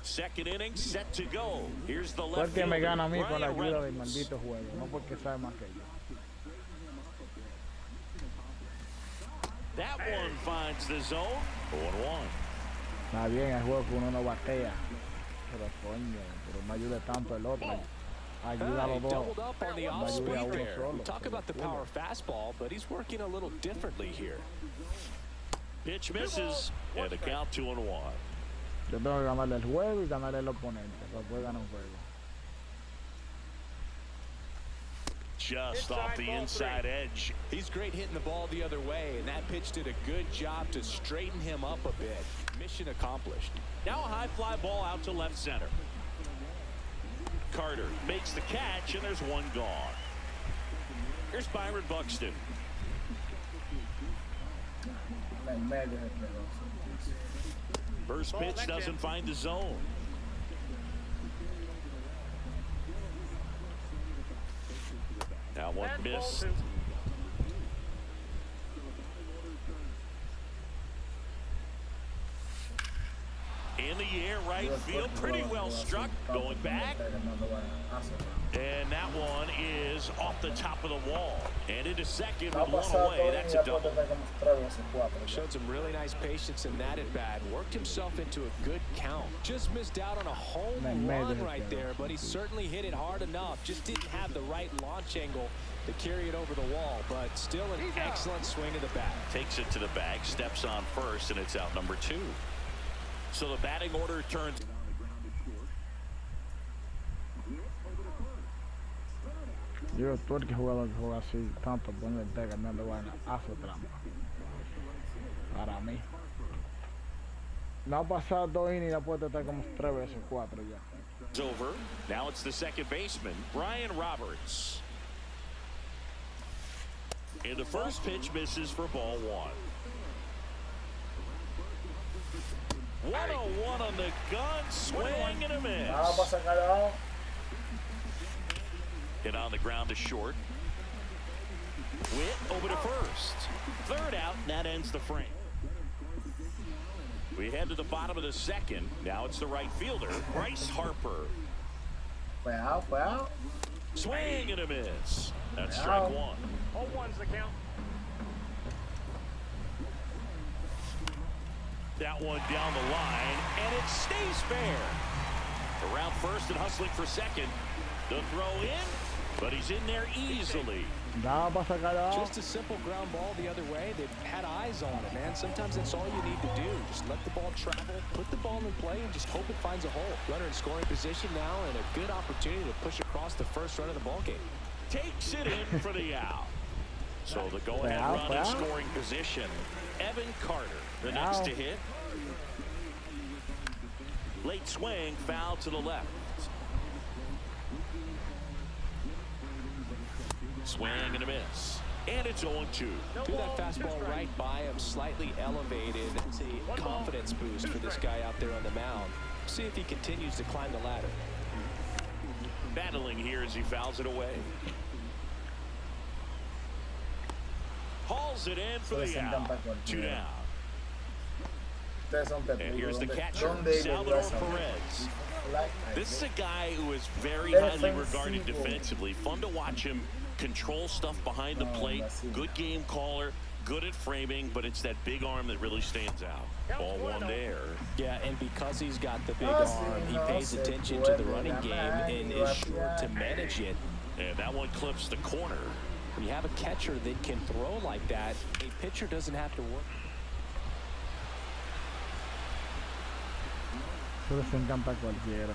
C: Second inning set to go. Here's the
B: Fue el
C: left
B: que me
C: fielder,
B: gana a mí con la
C: Brian
B: ayuda del
C: Reynolds.
B: maldito juego. No porque sabe más que yo.
C: That one finds the zone. 0-1.
B: Está bien el juego que uno no batea. Pero coño, pero no ayude tanto el otro. Ayuda a
E: He
B: los dos.
E: doubled up on the off
B: Ayuda a
E: speed
B: uno
E: there.
B: solo.
E: Talk about the power fastball, but he's working a little differently here.
C: Pitch misses. And a count 2-1.
B: Yo tengo que ganarle el juego y ganarle el oponente para poder ganar un juego.
C: Just off the inside edge.
E: He's great hitting the ball the other way, and that pitch did a good job to straighten him up a bit. Mission accomplished.
C: Now a high fly ball out to left center. Carter makes the catch, and there's one gone. Here's Byron Buxton.
A: En medio de este dos.
C: First pitch doesn't find the zone. That one missed. In the air, right field, pretty well struck. Going back, and that one is off the top of the wall. And into second with one away. That's a double.
E: Showed some really nice patience in that at bat. Worked himself into a good count. Just missed out on a home run right there, but he certainly hit it hard enough. Just didn't have the right launch angle to carry it over the wall, but still an excellent swing of the bat.
C: Takes it to the bag, steps on first, and it's out number 2. So the batting order turns.
B: Yo, todo el que jugador que juega así, tanto pone el té cambiando vaina, hace trampa. Para mí. No ha pasado 2 innings y la puerta está como 3 veces, 4 ya.
C: It's over. Now it's the second baseman, Brian Roberts. And the first pitch misses for ball 1. 1-0-1 on the gun, swing and a miss. Hit on the ground to short. Witt over to first. Third out, and that ends the frame. We head to the bottom of the second. Now it's the right fielder, Bryce Harper.
A: Well.
C: Swing and a miss. That's strike 1.
D: 0-1's the count.
C: That one down the line, and it stays fair. Around first and hustling for second. The throw in, but he's in there easily.
E: Just a simple ground ball the other way. They've had eyes on it, man. Sometimes that's all you need to do. Just let the ball travel, put the ball in play, and just hope it finds a hole. Runner in scoring position now, and a good opportunity to push across the first run of the ball game.
C: Takes it in for the out. So the go-ahead run in scoring position. Evan Carter, the next to hit. Late swing, foul to the left. Swing and a miss. And it's 0-2.
E: Threw that fastball right by him, slightly elevated. It's a confidence boost for this guy out there on the mound. See if he continues to climb the ladder.
C: Battling here as he fouls it away. Hauls it in for the out. 2 down. And here's the catcher, Salvador Perez. This is a guy who is very highly regarded defensively. Fun to watch him control stuff behind the plate. Good game caller, good at framing, but it's that big arm that really stands out. Ball 1 there.
E: Yeah, and because he's got the big arm, he pays attention to the running game and is sure to manage it.
C: And that one clips the corner.
E: When you have a catcher that can throw like that, a pitcher doesn't have to work.
B: Eso les encanta a cualquiera.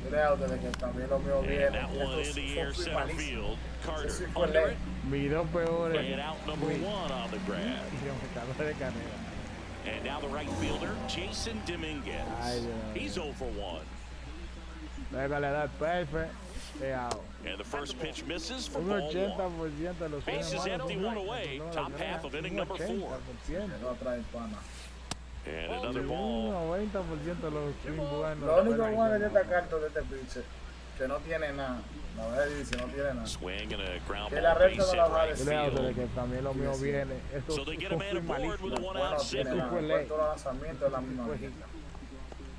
A: Mira a ustedes que también lo mío
C: And
A: viene.
C: that
A: Y
C: one
A: estos
C: in the air
A: son
C: center
A: malísimos.
C: field. Carter
A: Ese sí fue
C: under
A: ley.
C: it.
B: Mis dos peores.
C: Laying out number one on the grab.
B: Yo me cago de carrera.
C: And now the right fielder, Jason Dominguez.
B: Ay, Dios.
C: He's 0 for 1.
B: Luego le da el pepe.
C: And the first pitch misses for
B: Un
C: ball
B: 80%
C: one.
B: de los
C: Bases empty, one away. Top half of inning number 4.
A: No trae pana.
C: And another
B: Un
C: ball.
B: 90% de los swing buenos.
A: Lo único bueno de esta carta de este pitcher, que no tiene nada. La verdad dice, no tiene nada.
C: Swing and a ground
A: Que
C: ball
A: la recta
C: base
A: no la
C: hit
A: va a
C: right
A: decir.
C: field.
B: Que también lo mío viene.
C: So they get a man aboard with a one
A: Bueno,
C: out
A: tiene
C: single.
A: nada. Después todos los lanzamientos es la misma mierda.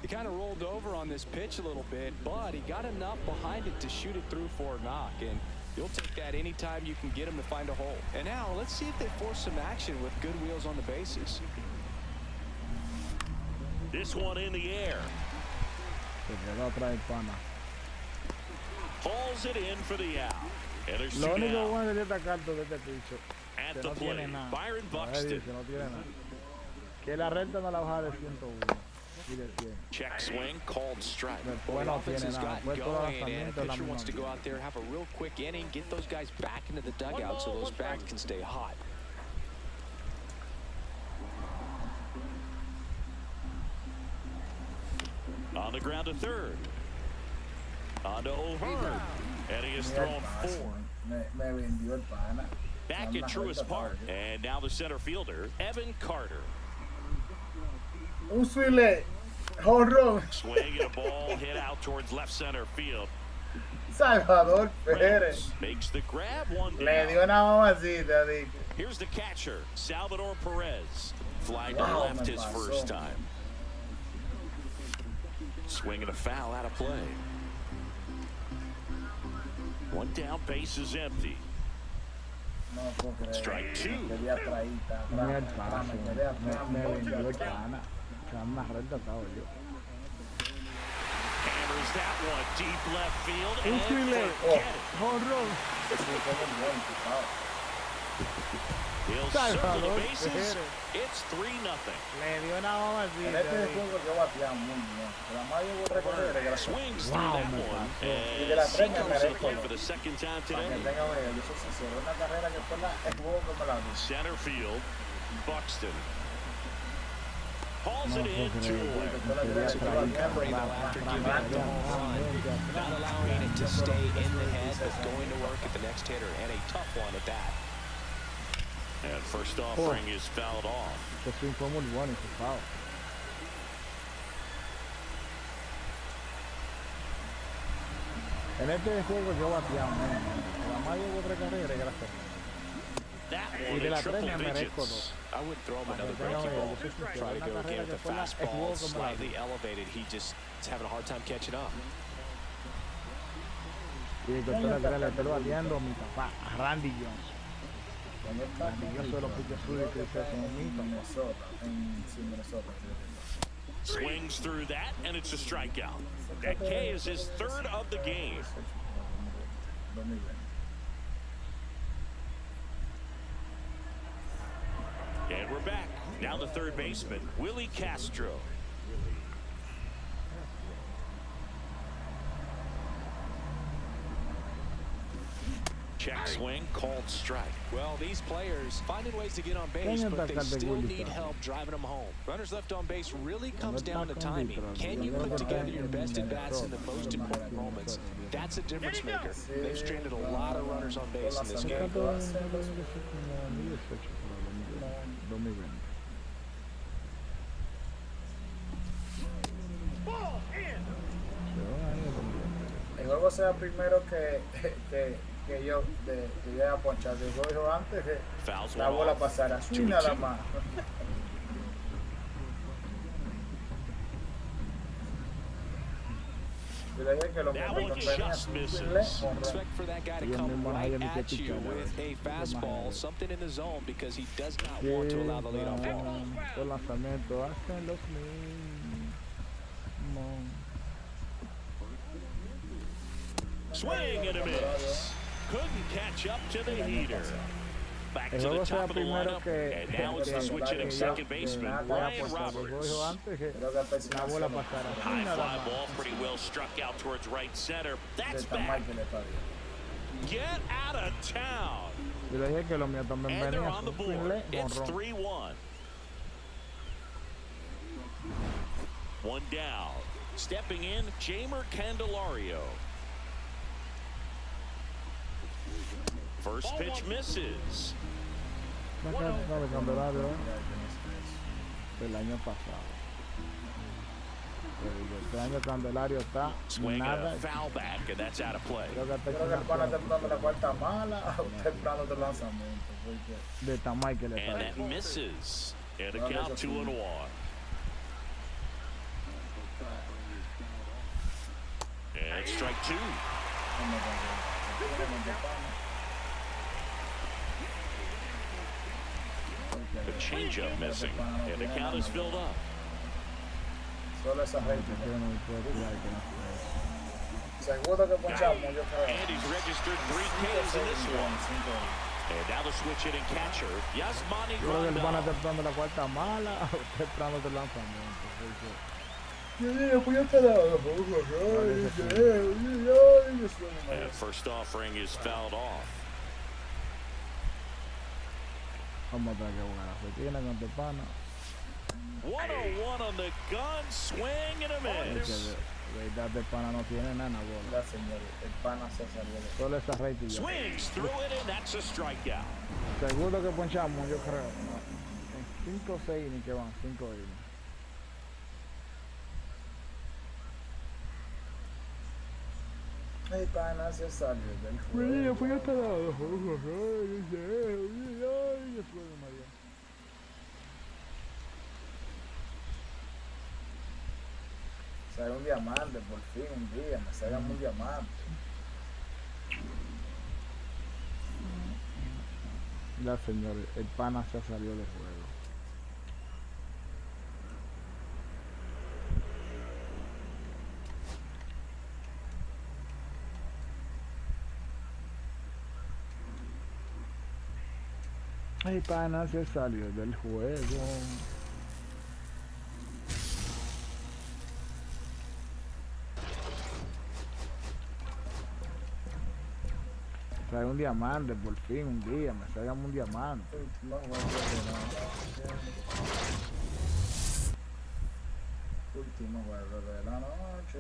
E: He kind of rolled over on this pitch a little bit, but he got enough behind it to shoot it through for a knock. And you'll take that anytime you can get him to find a hole. And now let's see if they force some action with good wheels on the bases.
C: This one in the air. Hauls it in for the out. And there's
B: Lo
C: two
B: único
C: down.
B: bueno de esta carta de este picho
C: At
B: que
C: the
B: no tiene
C: plate,
B: nada.
C: Byron
B: La verdad
C: Buxton.
B: dice, no tiene nada. Que la renta no la baja de 101 y de 100.
C: Check swing, called strike.
B: Después
E: The
B: no
E: offense
B: tiene
E: has
B: nada.
E: gotten
B: Después todo
E: going, and a
B: lanzamiento es la
E: pitcher wants to
B: misma.
E: go out there, have a real quick inning, get those guys back into the dugout so those bats can stay hot.
C: On the ground to third. On to O'Hearn. And he has thrown 4.
A: Me vendió el pana.
C: Back at Truist Park. And now the center fielder, Evan Carter.
A: Un swile. Home run.
C: Swing and a ball hit out towards left center field.
A: Salvador Pérez.
C: Makes the grab, one
A: Le
C: down.
A: dio una mamacita, digo.
C: Here's the catcher, Salvador Perez. Fly to
A: Wow,
C: left
A: me
C: his
A: pasó.
C: first time. Swing and a foul out of play. One down, base is empty.
A: No puedo creer.
C: Strike 2.
A: Quería traída.
B: Muy al paso. Me vendió el pana. Que da una renta estaba yo.
C: Hammers that one deep left field
B: Un
C: and
B: swile.
C: forget it.
B: Home run.
C: He'll circle the
B: Salvador
C: bases.
B: Pérez.
C: It's 3-0.
B: Le dio una
A: En
B: mamacita.
A: este juego yo bateaba muy bien. La más yo voy a recorrer de gracia.
C: Swings
B: Wow,
C: through that
B: me
C: one.
B: pasó.
A: Y de la
C: And he
A: treña
C: comes to the
A: merezco,
C: plate
A: ¿no?
C: for the second time
A: Para que
C: today.
A: tengan una idea, yo soy sincero, una carrera que fue el juego que me la di.
C: Center field, Buxton. Hauls it in, 2 away.
A: Fue la dirección que iba guiando y
E: Though after giving up the home run, not allowing it to stay in the head, but going to work at the next hitter, and a tough one at that.
C: And first offering is fouled off.
B: Este swing fue muy bueno y se foul. En este juego yo bateaba menos. La más llevo 3 carreras y gracias.
C: That
B: Y
C: one
B: de
C: in
B: la
C: triple
B: treña merezco
C: digits.
B: 2.
E: I wouldn't throw him another
B: Tengo
E: breaking ball.
B: yo soy sincero,
E: Try to
B: una
E: go again
B: carrera
E: with
B: que
E: the
B: fue la
E: fastball
B: jugó como la
E: slightly elevated. He just is having a hard time catching up.
B: Y el doctor le estoy bateando a mi papá, a Randy Jones.
A: ¿Dónde está?
B: Randy Jones de los pitchers suyos que se hacen un mito.
A: Minnesota, sí, Minnesota.
C: Swings through that, and it's a strikeout. That K is his 3rd of the game.
A: 2020.
C: And we're back. Now the third baseman, Willie Castro. Check swing, called strike.
E: Well, these players finding ways to get on base, but they still need help driving them home. Runners left on base really comes down to timing. Can you put together your best at-bats in the most important moments? That's a difference maker. They've stranded a lot of runners on base in this game.
D: Ball in.
A: El juego sea primero que yo llegué a ponchar. El juego dijo antes que
C: Fouls
A: la
C: one
A: bola
C: off.
A: pasara así
C: 2-2.
A: nada más. Y le dije que lo
C: That
A: mismo
C: one
A: que
C: just misses.
E: Expect for that guy to come right at you with a fastball, something in the zone, because he does not want to allow the leadoff ball.
B: Los lanzamientos hacen los mismos.
C: Swing and a miss. Couldn't catch up to the heater. back to the top of the lineup. And now it's the switch hitting second baseman, Ryan Roberts. High fly ball pretty well struck out towards right center. That's back. Get out of town. And they're on the board. It's 3-1. One down. Stepping in, Jamer Candelario. First pitch misses.
B: Este año Candelario está
C: nada. Foul back, and that's out of play.
A: Creo que el pana está dando la cuarta mala o temprano de lanzamiento.
B: De tamaño que le
C: está. And that misses. And a count 2-1. And strike two. The changeup missing, and the count is filled up.
A: Solo esa gente. Seguro que ponchamos, yo creo.
C: And he's registered 3 Ks in this one. And now the switch hitting catcher, Yasmani Grandal.
B: Van a estar dando la cuarta mala o temprano de lanzamiento.
C: And first offering is fouled off.
B: Vamos a tener que jugar a Fetina con este pana.
C: 101 on the gun, swing and a miss.
B: De pana no tiene nada, bola.
A: Ya, señor, el pana se salió de...
B: Solo esa rating.
C: Swings through it, and that's a strikeout.
B: Seguro que ponchamos, yo creo. En 5 o 6 innings que van, 5 innings.
A: El pana se salió del juego.
B: Fui hasta lado.
A: Sale un diamante, por fin, un día, me salgan un diamante.
B: Ya, señores, el pana se salió del juego. El pana se salió del juego. Trae un diamante, por fin, un día, me salgan un diamante.
A: Último juego de la noche.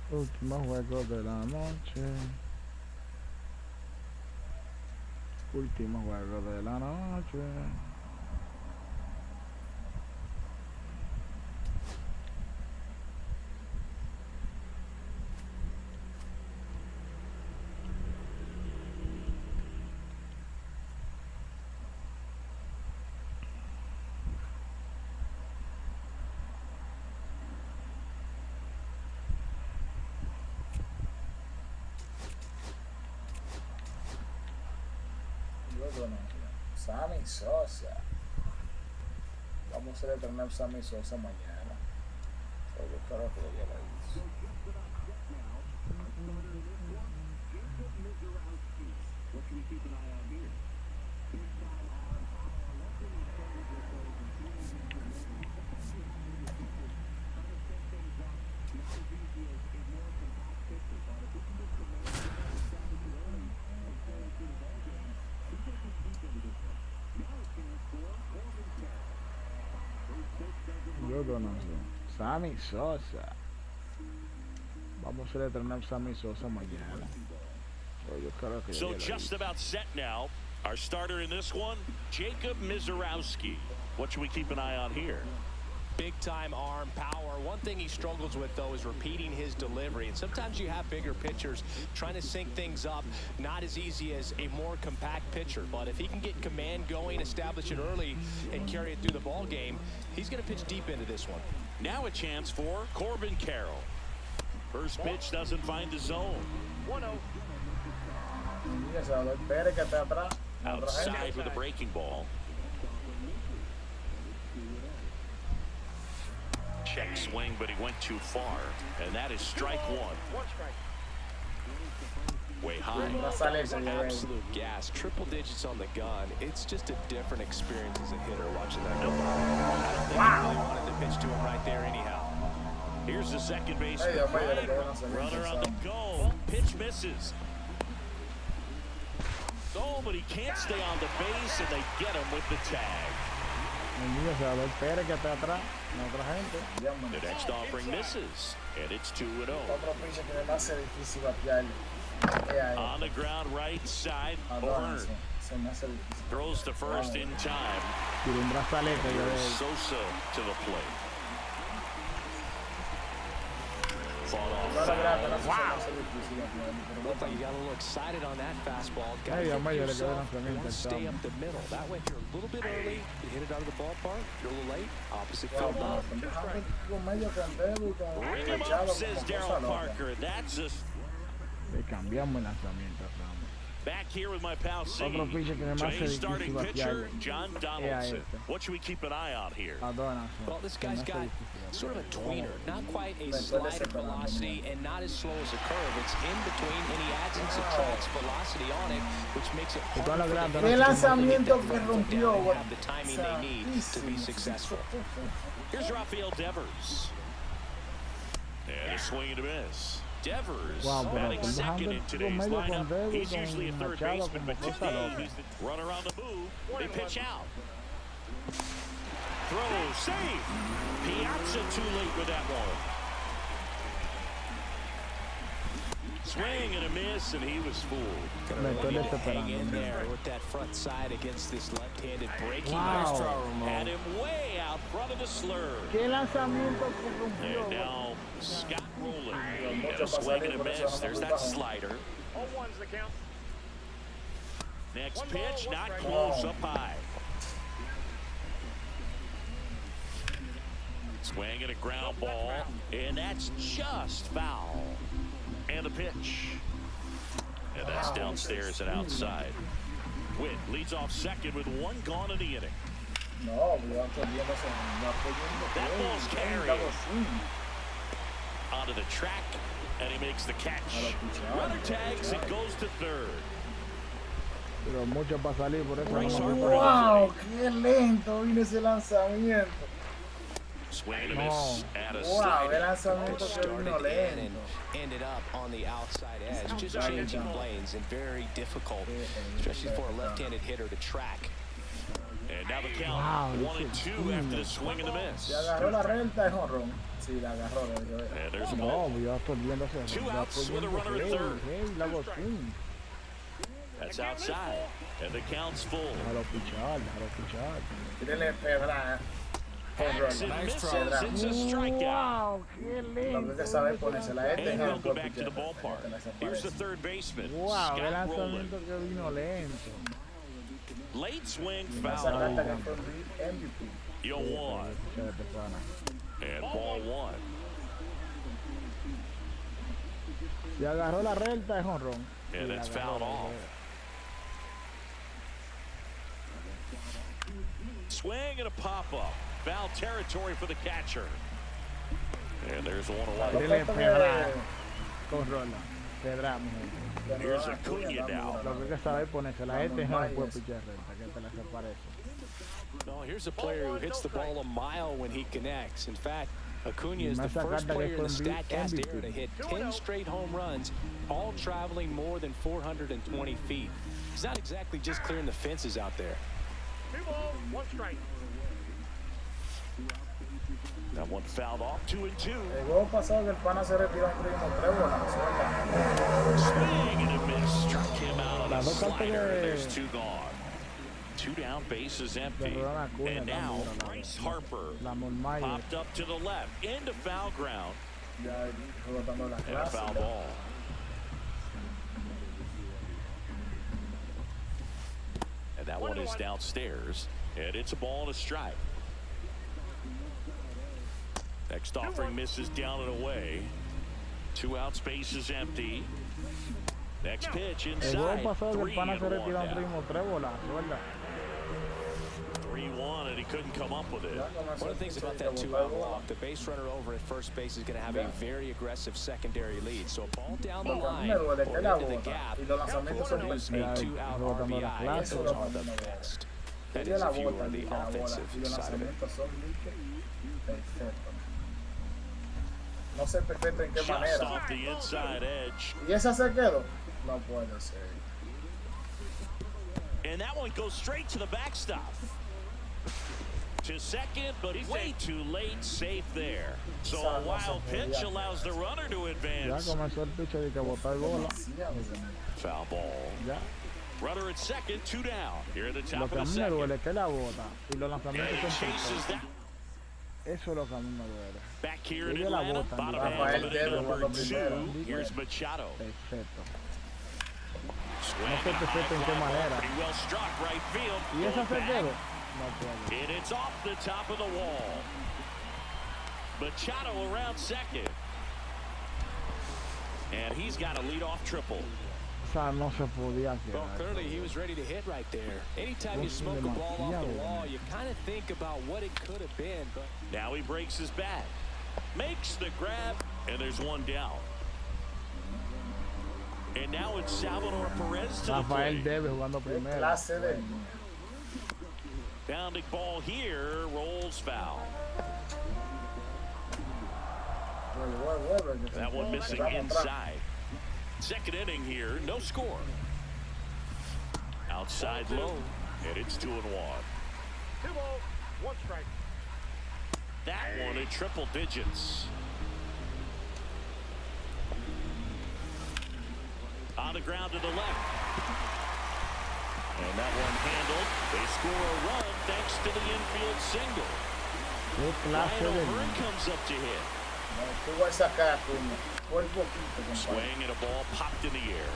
B: Último juego de la noche. Último juego de la noche.
A: Sammy Sosa. Vamos a determinar Sammy Sosa mañana. Yo creo que ya la hizo.
B: Sammy Sosa. Vamos a determinar Sammy Sosa mañana. Yo creo que
C: so just about set now. Our starter in this one, Jacob Mizorowski. What should we keep an eye on here?
E: Big-time arm power. One thing he struggles with, though, is repeating his delivery. And sometimes you have bigger pitchers trying to sync things up. Not as easy as a more compact pitcher. But if he can get command going, establish it early, and carry it through the ball game, he's going to pitch deep into this one.
C: Now a chance for Corbin Carroll. First pitch doesn't find the zone.
D: 1-0.
C: Outside with a breaking ball. Check swing, but he went too far. And that is strike one.
D: One strike.
C: Way high.
E: Absolute gas. Triple digits on the gun. It's just a different experience as a hitter watching that go by. I don't think he really wanted to pitch to him right there anyhow.
C: Here's the second baseman. Runner on the go. Pitch misses. Oh, but he can't stay on the base, and they get him with the tag. The next offering misses, and it's 2-0. On the ground, right side, Byrne throws to first in time. Sosa to the plate.
E: Wow. Looked like you got a little excited on that fastball. Got to stay up the middle. That way, if you're a little bit early, you hit it out of the ballpark. If you're a little late, opposite field up.
C: Ring him up, says Daryl Parker. That's a... Back here with my pal C. Today's starting pitcher, John Donaldson. What should we keep an eye on here?
E: Well, this guy's got sort of a tweener. Not quite a slider velocity and not as slow as a curve. It's in between, and he adds and subtracts velocity on it, which makes it harder for them to have the timing they need to be successful.
C: Here's Rafael Devers. And a swing and a miss. Devers batting second in today's lineup. He's usually a third baseman, but today he's the runner on the move. They pitch out. Throw, safe. Piazza too late with that one. Swing and a miss, and he was fooled.
E: Hang in there with that front side against this left-handed breaking.
C: Had him way out front of the slur. And now Scott rolling. And a swing and a miss. There's that slider.
D: 0-1's the count.
C: Next pitch, not close, up high. Swing and a ground ball, and that's just foul. And the pitch. And that's downstairs and outside. Witt leads off second with one gone in the inning. That ball's carried onto the track, and he makes the catch. Runner tags and goes to third.
A: Wow, qué lento vino ese lanzamiento.
E: Swing and a miss at a started and ended up on the outside edge, just changing lanes and very difficult, especially for a left-handed hitter to track.
C: And now the count 1-2 after the swing and the miss. And there's a ball. 2 outs with a runner at third. That's outside, and the count's full. It's a strikeout. And we'll go back to the ballpark. Here's the third baseman, Scott Rowland. Late swing, foul. You'll one. And ball one. And that's fouled off. Swing and a pop-up. Foul territory for the catcher. And there's 1-1. Here's Acuna now.
E: No, here's a player who hits the ball a mile when he connects. In fact, Acuna is the first player in the StatCast era to hit 10 straight home runs, all traveling more than 420 feet. He's not exactly just clearing the fences out there.
D: 2 balls, 1 strike.
C: That one fouled off, 2-2. Swing and a miss. Struck him out on a slider. There's 2 gone. 2 2 down, bases empty. And now Bryce Harper popped up to the left into foul ground. And a foul ball. And that one is downstairs. And it's a ball and a strike. Next offering misses down and away. 2 outs, base is empty. Next pitch inside. 3-1, and he couldn't come up with it.
E: One of the things about that 2-out walk, the base runner over at first base is going to have a very aggressive secondary lead. So a ball down the line or into the gap was a 2-out RBI. Those are the best. That is if you are the offensive side of it.
A: No sé perfecto en qué
C: Just
A: manera.
C: off the inside edge.
A: ¿Y esa se quedó? No puede ser.
C: And that one goes straight to the backstop. To second, but way too late, safe there. So a wild pitch allows the runner to advance. Foul ball. Runner at second, 2 down. Here at the top of the second. And chases that.
B: Eso es lo que a mí me duele.
C: Back here in Atlanta, bottom half of it, number 2. Here's Machado.
B: Perfecto.
C: Swing
B: No sé perfecto en qué manera.
C: pretty well struck right field.
B: ¿Y esa se quedó? No puede.
C: And it's off the top of the wall. Machado around second. And he's got a leadoff triple.
B: O sea, no se podía quedar.
E: Well, clearly he was ready to hit right there. Anytime you smoke a ball off the wall, you kind of think about what it could have been. But
C: now he breaks his bat. Makes the grab, and there's 1 down. And now it's Salvador Perez to the plate.
B: Jugando primero.
A: Clase de...
C: Bounding ball here, rolls foul. That one missing inside. Second inning here, no score. Outside low, and it's 2-1.
D: 2 balls, 1 strike.
C: That one in triple digits. On the ground to the left. And that one handled. They score a run thanks to the infield single. Ryan O'Hearn comes up to hit. Swing and a ball popped in the air.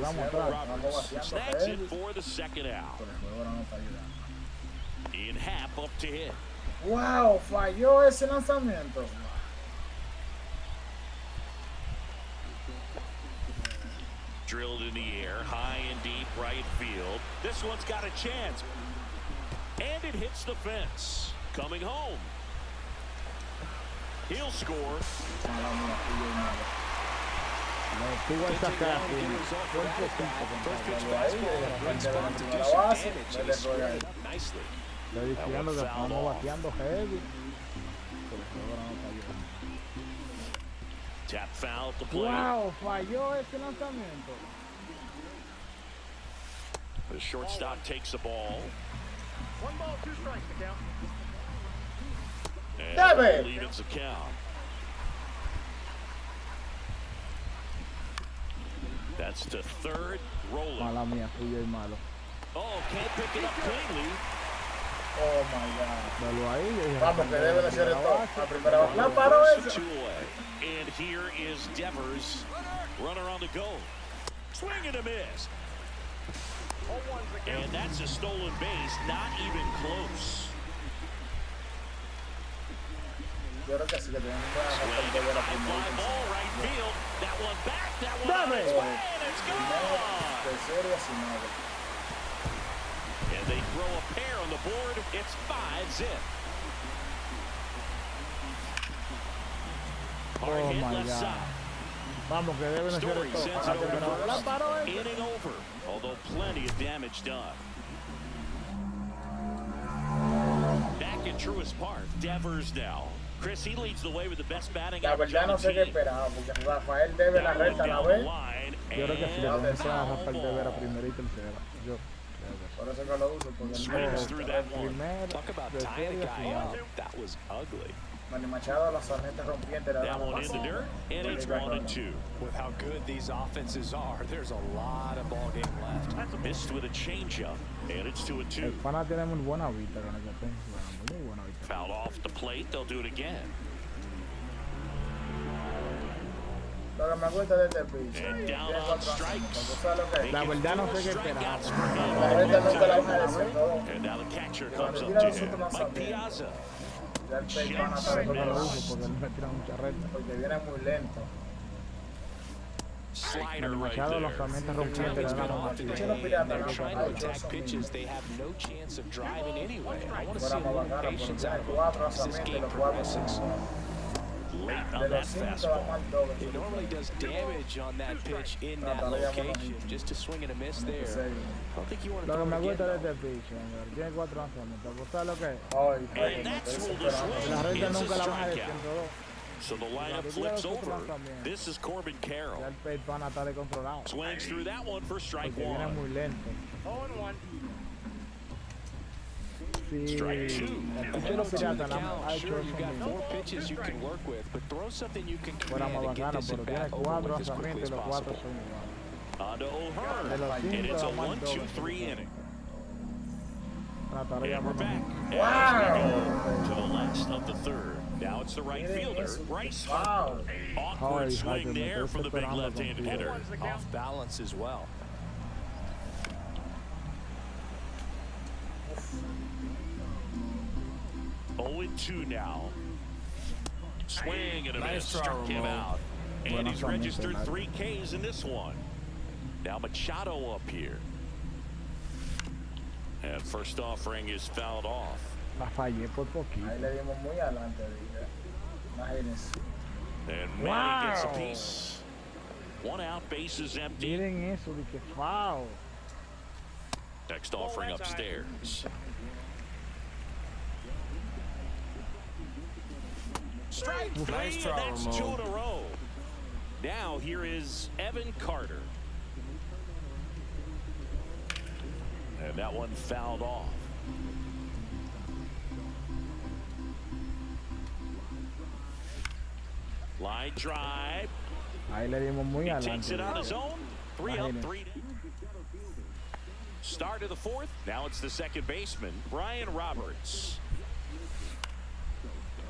C: Roberts snags it for the second out. Ian Happ up to hit.
A: Wow, falló ese lanzamiento.
C: Drilled in the air, high and deep right field. This one's got a chance. And it hits the fence. Coming home. He'll score. Nicely. Tap foul at the plate.
B: Wow, falló ese lanzamiento.
C: The shortstop takes the ball.
D: 1 ball, 2 strikes to count.
C: And
A: Damn it.
C: leaves the count. That's to third, rolling.
B: Mala mía, fui yo y malo.
C: Oh, can't pick it up cleanly.
A: Oh my God.
B: Velo ahí.
A: Vamos, que debe de ser esto. La primera vez. La paró esa.
C: 2 away. And here is Devers. Runner on the go. Swing and a miss. And that's a stolen base, not even close.
A: Yo creo que sí que tenemos que dejar de ver a
C: Fly ball right field. That one back, that one on its way, and it's gone.
A: Tercero y asignado.
C: And they throw a pair on the board. It's 5-zip. Hard hit left side.
B: Vamos, que deben hacer
C: Story
B: esto.
C: sends it over to first. Inning over, although plenty of damage done. Back at Truist Park, Devers now. Chris, he leads the way with the best batting
A: La
C: average
A: verdad
C: on
A: no
C: the
A: sé qué
C: team.
A: esperaba, porque Rafael debe la recta, ¿la ves?
B: Yo creo que si le pones a Rafael de Vera primera y tercera. Yo creo que
A: Por eso que lo uso, porque
C: Swings through that one.
B: primera,
E: talk about
B: tercera
E: tying
B: y
E: a guy
B: asignado.
E: up. That was ugly.
A: Manny Machado, la sargento rompiente, le da
C: That
A: la
C: one in the dirt, and it's 1-2.
E: With how good these offenses are, there's a lot of ball game left.
C: Missed with a changeup, and it's 2-2.
B: El pana tiene muy buena vista con el que tengo. Muy buena vista.
C: Fouled off the plate, they'll do it again.
A: Lo que me gusta de este pitch,
C: And
A: tiene
C: down on
A: 4
C: strikes.
A: lanzamientos. ¿Sabes lo que es?
B: La verdad no sé qué esperar.
C: Strikeouts for him.
A: La gente nunca la baja de centro.
C: And now the catcher
A: Cuando
C: comes up
A: tira
C: to
A: los
C: him.
A: otros
C: Mike
A: lanzamientos,
C: Piazza.
A: ya el pitch van a estar
B: Yo no lo
A: controlado,
B: uso porque él me tira mucha recta.
A: porque viene muy lento.
C: Slider
B: Manny
C: right
B: Machado, los
C: there.
B: sargentos
E: Their
B: rompientes,
E: timing's
B: le
E: been
B: dan
E: off
B: la
E: today, and they're trying to attack pitches they have no chance of driving anyway. I want to see a little patience out of them as this game progresses.
C: Late
A: De
C: on that
A: los 5 da
C: fastball.
A: más doble.
E: It normally does damage on that pitch in that location. Just a swing and a miss there. I don't think you want to
B: Lo que
E: throw
B: me
E: it
B: gusta de
E: again,
B: este pitch, señor, tiene 4 lanzamientos. ¿Sabes lo que es?
A: Ay,
C: And
A: me
C: that's
A: estoy
C: ruled as
A: esperando.
B: La
C: low.
B: recta
C: It's a
B: nunca la baja de
C: strikeout.
B: 102.
C: So the lineup flips over. This is Corbin
B: Ya
C: Carroll.
B: el pitch van a estar descontrolado.
C: Swings through that one for strike
B: Porque viene
C: one.
B: muy lento.
D: 0-1.
B: Sí,
C: Strike two.
B: el pitch de
E: Two
B: los
E: in the
B: piratas
E: count.
B: ha hecho
E: Sure,
B: eso
E: you've got
B: mismo.
E: 4 pitches you can work with, but throw something you can
B: Fuera
E: command
B: más
E: and get
B: bacano,
E: this
B: pero
E: at
B: tiene
E: bat over
B: 4
E: with as quickly
B: lanzamientos
E: as
B: y los 4
E: possible.
B: son iguales.
C: On to
B: De
C: O'Hearn.
B: los 5
C: And it's a
B: da más doble.
C: 1-2-3 inning.
B: Trataré de
C: And we're back.
B: poner-
C: As we go to the last of the third. Now it's the right fielder, Bryce Harper. Awkward swing there from the big left-handed hitter.
E: Off balance as well.
C: Oh and 2 now. Swing and a miss.
E: Nice try,
C: Struck him
E: Ramon.
C: out. And
B: Bueno,
C: he's
B: también
C: registered
B: se
C: 3 Ks in this one. Now Machado up here. And first offering is fouled off.
B: La fallé por poquito.
A: Ahí le dimos muy adelante, dije. Imagínense.
C: And Manny gets a piece. 1 out, bases empty.
B: Miren eso, de que foul.
C: Next offering upstairs. Strike three,
E: Nice
C: and
E: try,
C: that's
E: Ramon.
C: 2 in a row. Now here is Evan Carter. And that one fouled off. Line drive.
B: Ahí le dimos muy
C: He takes
B: adelante.
C: it on his own. 3 up,
B: Imagínense.
C: 3 down. Start of the fourth. Now it's the second baseman, Brian Roberts.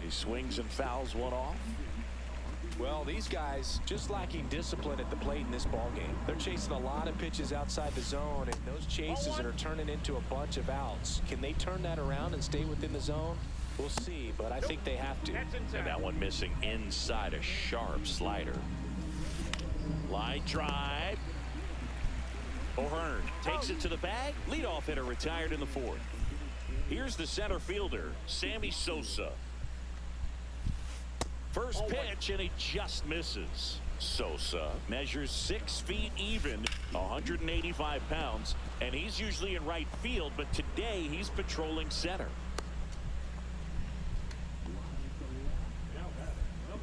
C: He swings and fouls one off.
E: Well, these guys just lacking discipline at the plate in this ball game. They're chasing a lot of pitches outside the zone, and those chases that are turning into a bunch of outs. Can they turn that around and stay within the zone? We'll see, but I think they have to.
C: And that one missing inside a sharp slider. Line drive. O'Hearn takes it to the bag. Leadoff hitter retired in the fourth. Here's the center fielder, Sammy Sosa. First pitch, and he just misses. Sosa measures 6 feet even, 185 pounds, and he's usually in right field, but today he's patrolling center.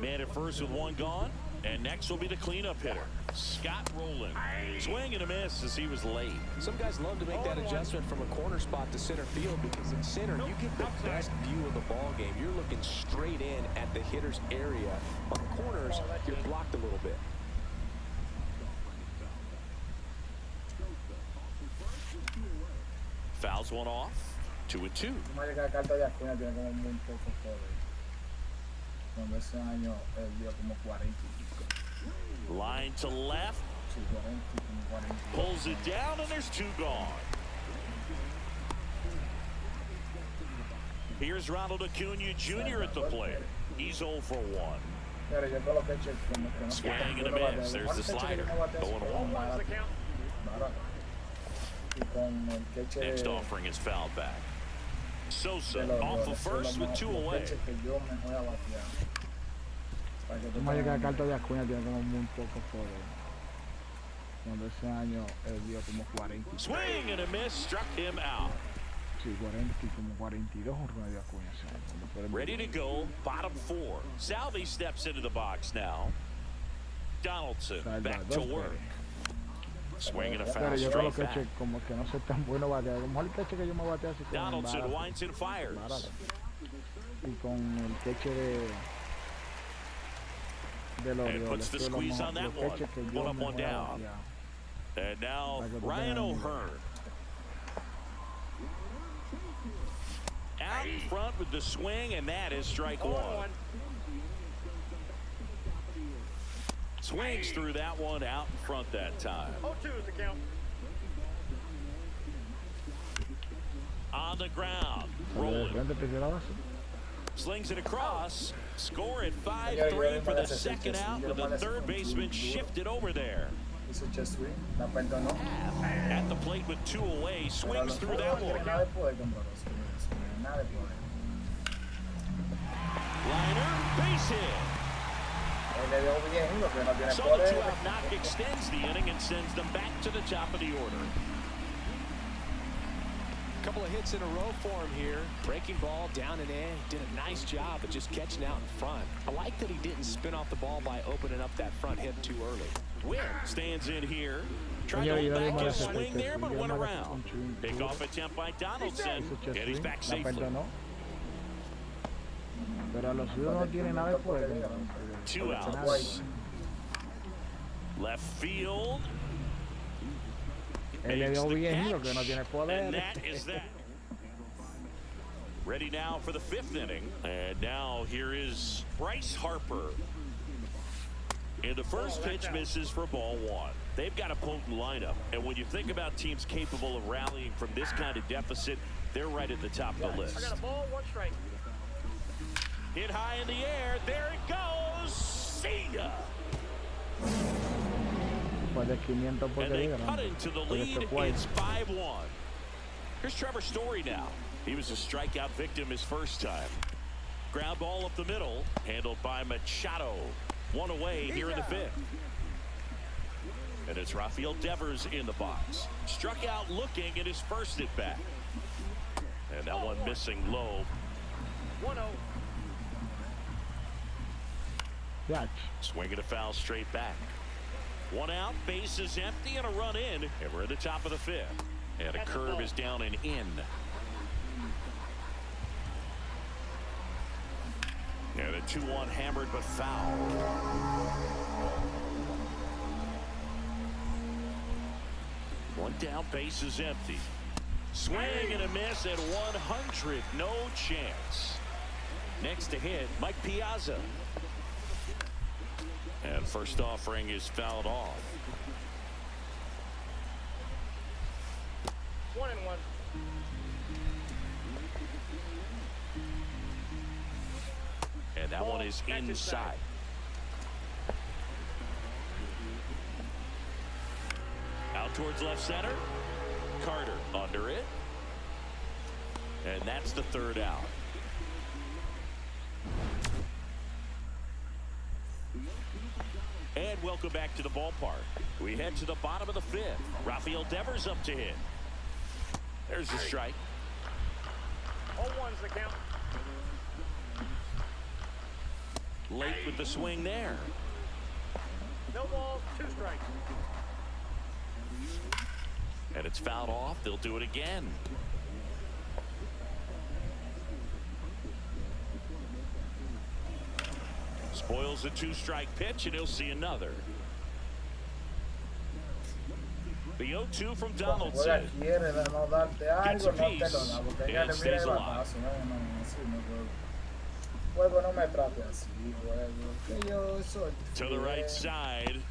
C: Man at first with 1 gone, and next will be the cleanup hitter, Scott Rowland. Swing and a miss as he was late.
E: Some guys love to make that adjustment from a corner spot to center field because in center you get the best view of the ball game. You're looking straight in at the hitter's area. On the corners, you're blocked a little bit.
C: Fouls one off. 2-2.
A: Más que la carta de Acuña tiene como muy poco poder. Cuando ese año él dio como 40 y pico.
C: Line to left.
A: Sí, 40 y como 40.
C: Pulls it down, and there's 2 gone. Here's Ronald Acuna Jr. at the plate. He's 0 for 1.
A: Pero yo todos los pitches como que no
C: Swing and
A: yo
C: a
A: no bateo.
C: miss. There's the
A: Los pitches que
C: slider.
A: yo no bateo
C: Going
A: son
C: one.
A: baratos. Baratos. Y con el pitch
C: Next offering is fouled back.
A: de
C: Sosa
A: los
C: off of first with 2 away.
A: pitches que yo me voy a batear. Para que tú
B: Más que la
A: tengas-
B: carta de Acuña tiene como muy poco poder. Cuando ese año él dio como 40.
C: Swing and a miss, struck him out.
B: Sí, 40 y como 42 jornadas de Acuña ese año. Cuando fue el-
C: Ready to go, bottom 4. Salvi steps into the box now. Donaldson back to work. Swing and a foul
B: Pero yo creo
C: straight
B: que
C: back.
B: como que no soy tan bueno batear. Como el peche que yo me bateé así como
C: Donaldson
B: barato.
C: winds and fires.
B: Barato. y con el techo de los
C: And puts the squeeze on that one. One up, one down. And now Ryan O'Hearn. Out in front with the swing, and that is strike one. Swings through that one out in front that time.
D: 0-2 is the count.
C: On the ground, rolling. Slings it across. Score at 5-3 for the second out, with the third baseman shifted over there. At the plate with 2 away, swings through that one. Liner, base hit. So the 2-out knock extends the inning and sends them back to the top of the order.
E: Couple of hits in a row for him here. Breaking ball down and in. Did a nice job of just catching out in front. I like that he didn't spin off the ball by opening up that front hip too early.
C: Wynn stands in here. Tried to hold back his swing there, but went around. Pickoff attempt by Donaldson, and he's back safely. 2 outs. Left field. And that is that. Ready now for the 5th inning. And now here is Bryce Harper. And the first pitch misses for ball 1. They've got a potent lineup. And when you think about teams capable of rallying from this kind of deficit, they're right at the top of the list.
D: I got a ball, 1 strike.
C: Hit high in the air. There it goes. See ya. And they cut into the lead. It's 5-1. Here's Trevor Story now. He was a strikeout victim his first time. Ground ball up the middle, handled by Machado. 1 away here in the 5th. And it's Rafael Devers in the box. Struck out looking at his first at bat. And that one missing low.
D: 1-0.
C: Swinging a foul straight back. 1 out, base is empty, and a run in, and we're at the top of the 5th. And a curve is down and in. And a 2-1 hammered but foul. One down, base is empty. Swing and a miss at 100, no chance. Next to hit, Mike Piazza. And first offering is fouled off.
D: 1-1.
C: And that one is inside. Out towards left center. Carter under it. And that's the 3rd out. And welcome back to the ballpark. We head to the bottom of the 5th. Rafael Devers up to hit. There's the strike.
D: 0-1's the count.
C: Late with the swing there.
D: No ball, 2 strikes.
C: And it's fouled off. They'll do it again. Spoils a 2-strike pitch, and he'll see another. The 0-2 from Donaldson. Gets a piece and stays alive. To the right side.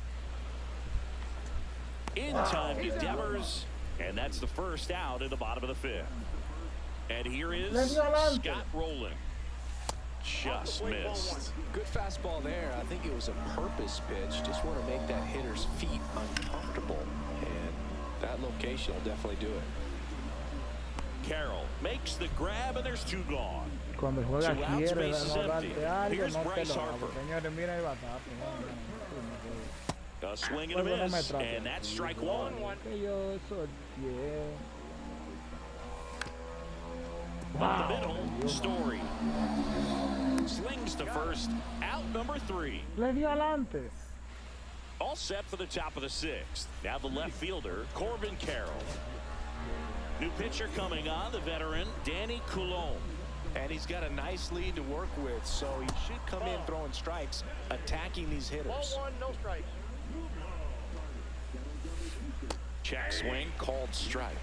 C: In time to Devers. And that's the first out in the bottom of the 5th. And here is Scott Rowland. Just missed.
E: Good fastball there. I think it was a purpose pitch. Just want to make that hitter's feet uncomfortable. And that location will definitely do it.
C: Carroll makes the grab, and there's 2 gone.
B: Cuando juega quiere no darte algo, no te lo da. Señores, mira el batazo.
C: A swing and a miss, and that's strike 1. Up the middle, Story. Slings to first, out number 3.
B: Le dio adelante.
C: All set for the top of the 6th. Now the left fielder, Corbin Carroll. New pitcher coming on, the veteran, Danny Coulombe.
E: And he's got a nice lead to work with, so he should come in throwing strikes, attacking these hitters.
D: Ball one, no strike.
C: Check swing, called strike.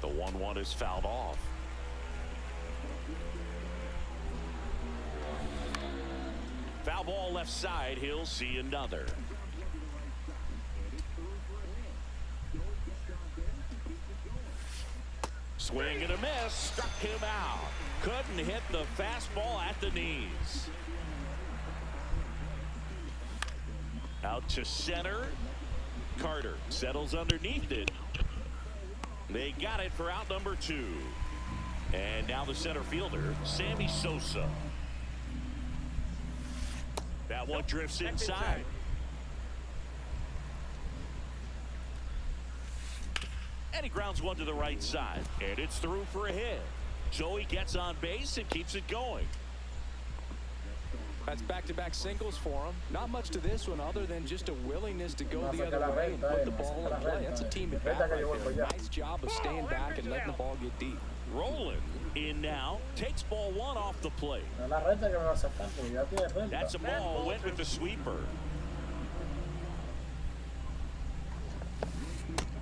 C: The 1-1 is fouled off. Foul ball left side. He'll see another. Swing and a miss. Struck him out. Couldn't hit the fastball at the knees. Out to center. Carter settles underneath it. They got it for out number 2. And now the center fielder, Sammy Sosa. That one drifts inside. And he grounds one to the right side. And it's through for a hit. So he gets on base and keeps it going.
E: That's back-to-back singles for him. Not much to this one other than just a willingness to go the other way and put the ball in play. That's a team at bat right there. Nice job of staying back and letting the ball get deep.
C: Rolling in now. Takes ball 1 off the plate. That's a ball. Went with the sweeper.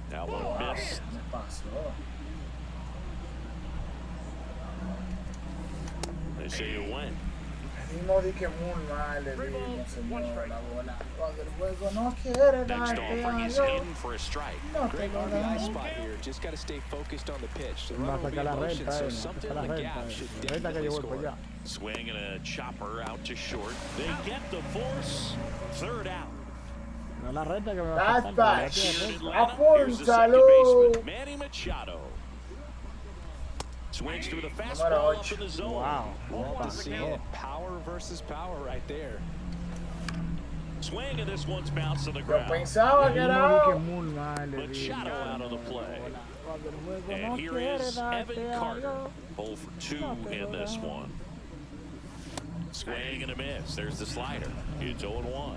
C: That one missed. They say it went.
A: Dimos di que muy mal le dimos, señor, la bola. Cuando el juego no quiere
C: Next offer is in for a strike.
A: No te
E: Great
A: lo
E: RBI
A: damos.
E: spot here. Just got to stay focused on the pitch. The
B: Va a
E: runner will be
B: sacar la
E: in motion,
B: recta,
E: so
B: va a
E: something
B: sacar
E: in
B: la
E: the
B: recta.
E: gap should
B: La recta que
E: definitely
B: yo voy para
E: score.
B: allá.
C: Swing and a chopper out to short. They get the force. Third out.
B: No la recta que me va a
A: That's
B: sacar.
A: back.
C: Here in Atlanta, here's the second
A: Apúntalo.
C: baseman, Manny Machado. Swings through the fastball up in the zone.
B: Wow.
E: Love to see it. Power versus power right there.
C: Swing, and this one's bounced to the
A: Yo
C: ground.
A: pensaba que
B: Dimos
A: era
B: di que muy mal le
C: Machado
B: dimos.
C: out of the play.
B: Cuando el juego
C: And
B: no
C: here
B: quiere
C: is
B: darte
C: Evan Carter.
B: algo.
C: 0 for 2 in this one. Swing and a miss. There's the slider. It's 0-1.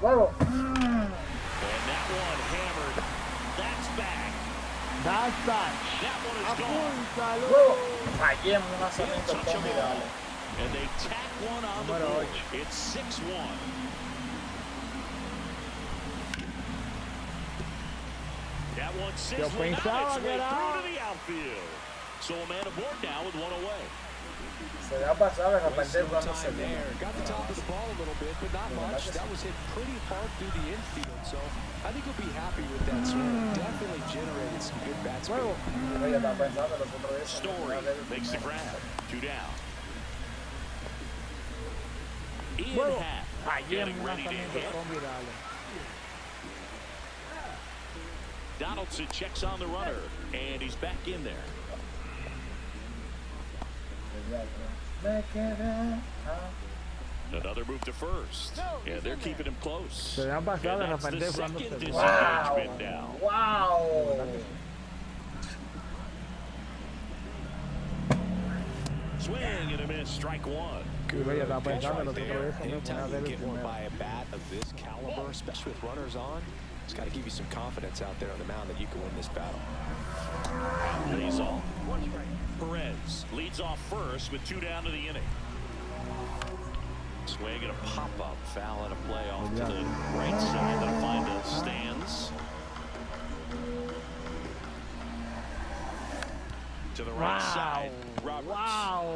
A: Huevo.
C: And that one hammered. That's back.
B: That's that.
C: That one is gone.
B: Apúntalo.
A: Huevo. Fallé en un
C: He'll
A: lanzamiento
C: touch 'em
A: formidable.
C: all. And they tack one on the
A: Número
C: board.
A: 8.
C: It's 6-1. That one sizzling on
B: pensaba
C: its
B: que
C: way
B: era-
C: through to the outfield. So a man aboard now with one away.
A: Se había pasado de repente
E: Wasted
A: cuando se
E: time there. Got the top of the ball a little bit, but not much. That was hit pretty hard through the infield, so I think he'll be happy with that swing. Definitely generated some good bat speed.
A: Oye, estaba pensando los otros días.
C: Story makes the grab. 2 down. Ian Happ
B: Fallé en
C: getting
B: un
C: ready to
B: lanzamiento
C: hit.
B: formidable.
C: Donaldson checks on the runner, and he's back in there.
A: Me quedé.
C: Another move to first, and they're keeping him close.
B: Se habían pasado de
C: And that's
B: repente
C: the
B: cuando
C: second
B: se
C: disengagement now.
A: Wow.
C: Swing and a miss, strike 1.
B: Oye, estaba
E: Pitch
B: pensando
E: right
B: los otros
E: there.
B: días. Me
E: Anytime
B: ponía
E: you
B: débil
E: get one
B: primero.
E: by a bat of this caliber, especially with runners on, it's got to give you some confidence out there on the mound that you can win this battle.
C: Leads off. Perez leads off first with 2 down to the inning. Swing and a pop-up foul and a play off to the right side. That'll find the stands. To the right side, Roberts.
B: Wow.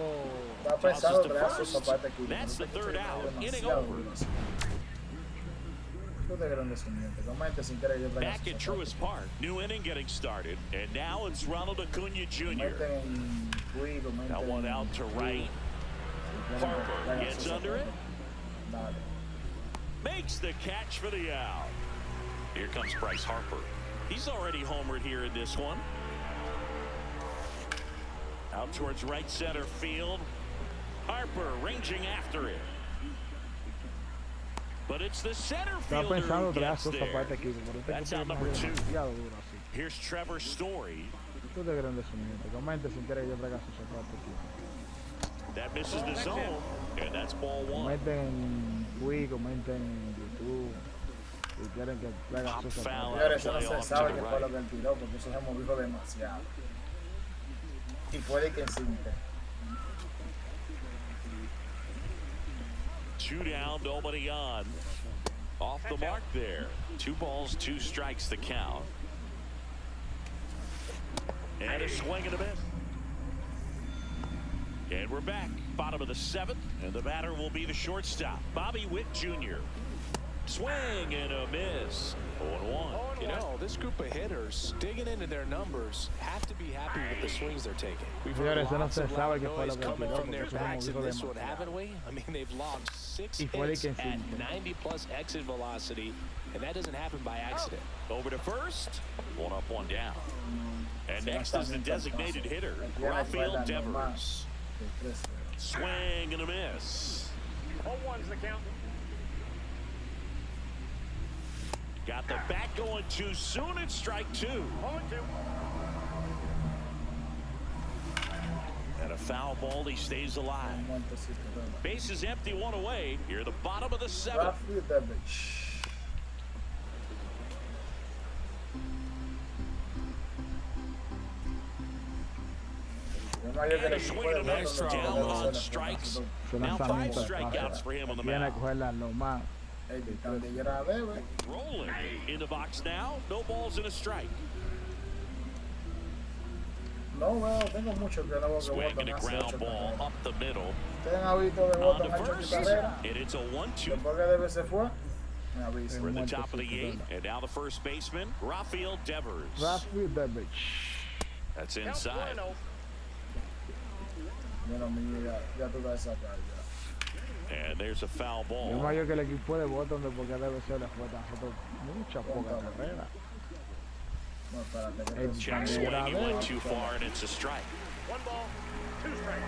A: Estaba
C: Tosses
A: pensado
C: to
A: traer su
C: first.
A: zapato aquí.
C: That's the third out. Inning
A: Demasiado
C: over.
A: duros. Tú de gran descendiente. Comente sin querer yo traiga
C: Back
A: su
C: at
A: zapato.
C: Truist Park, new inning getting started, and now it's Ronald Acuna Jr.
A: Comenten Twitter, comenten.
C: That one out to right. Harper gets under it,
A: Dale.
C: makes the catch for the out. Here comes Bryce Harper. He's already homered here in this one. Out towards right center field. Harper ranging after it. But it's the center
B: Estaba
C: fielder
B: pensando
C: who
B: traer
C: gets
B: sus
C: there.
B: zapatos aquí. Por eso
C: That's
B: que
C: out
B: me
C: number 2.
B: demasiado duro así.
C: Here's Trevor Story.
B: Tú de gran descendiente. Comente sin querer yo traiga sus zapatos aquí.
C: That misses the zone, and that's ball 1.
B: Comenten en Twitter, comenten en YouTube. Y quieren que traigan
C: Pop
B: sus
C: foul.
A: Señores, eso no
C: Play
A: se
C: off
A: sabe
C: to
A: que
C: the
A: fue lo
C: right.
A: que él tiró, porque eso se movió demasiado. Y puede que cinte.
C: 2 down, nobody on. Off the mark there. 2 balls, 2 strikes the count. And a swing and a miss. And we're back. Bottom of the 7th. And the batter will be the shortstop, Bobby Witt Jr. Swing and a miss. 0-1.
E: You know, this group of hitters digging into their numbers have to be happy with the swings they're taking. We've heard
B: Señores, eso no
E: lots
B: se
E: of
B: sabe
E: loud
B: que fue
E: noise
B: lo que
E: coming
B: tiró,
E: from their
B: porque eso se
E: backs in
B: movió
E: this one,
B: demasiado.
E: haven't we? I mean, they've logged 6
B: Y puede
E: hits
B: que
E: at
B: cinte.
E: 90+ exit velocity, and that doesn't happen by accident.
C: Over to first. 1 up, 1 down. And next is the designated hitter, Rafael Devers. Swing and a miss.
D: 0-1's the count.
C: Got the bat going too soon. It's strike 2.
D: 0-2.
C: And a foul ball. He stays alive. Base is empty, 1 away. Here, the bottom of the 7th. And a swing and a miss. Down on strikes. Now 5 strikeouts for him on the
B: Viene a
C: mound.
B: cogerla nomás.
C: Rolling in the box now. No balls and a strike.
A: No veo, tengo mucho que no veo que
C: Swing and a
A: votan hace
C: ground
A: 8
C: ball
A: carreras.
C: up the middle.
A: Ustedes han visto que
C: On
A: votan
C: to
A: 8
C: first.
A: carreras.
C: And it's a 1-2.
A: Después que Debe se fue, me avisa.
C: We're at the top of the 8th. And now the first baseman, Rafael Devers.
B: Rafael Devers.
C: That's
D: Count
C: inside.
D: 1-0.
A: Mira, mi ya tú vas a sacar ya.
C: And there's a foul
B: Es
C: ball.
B: mayor que el equipo de Boston porque debe ser la jugada muchas pocas carreras.
A: No, espérate, que
B: El
A: te-
C: Check swing. He went too far, and it's a strike.
D: 1 ball, 2 strikes.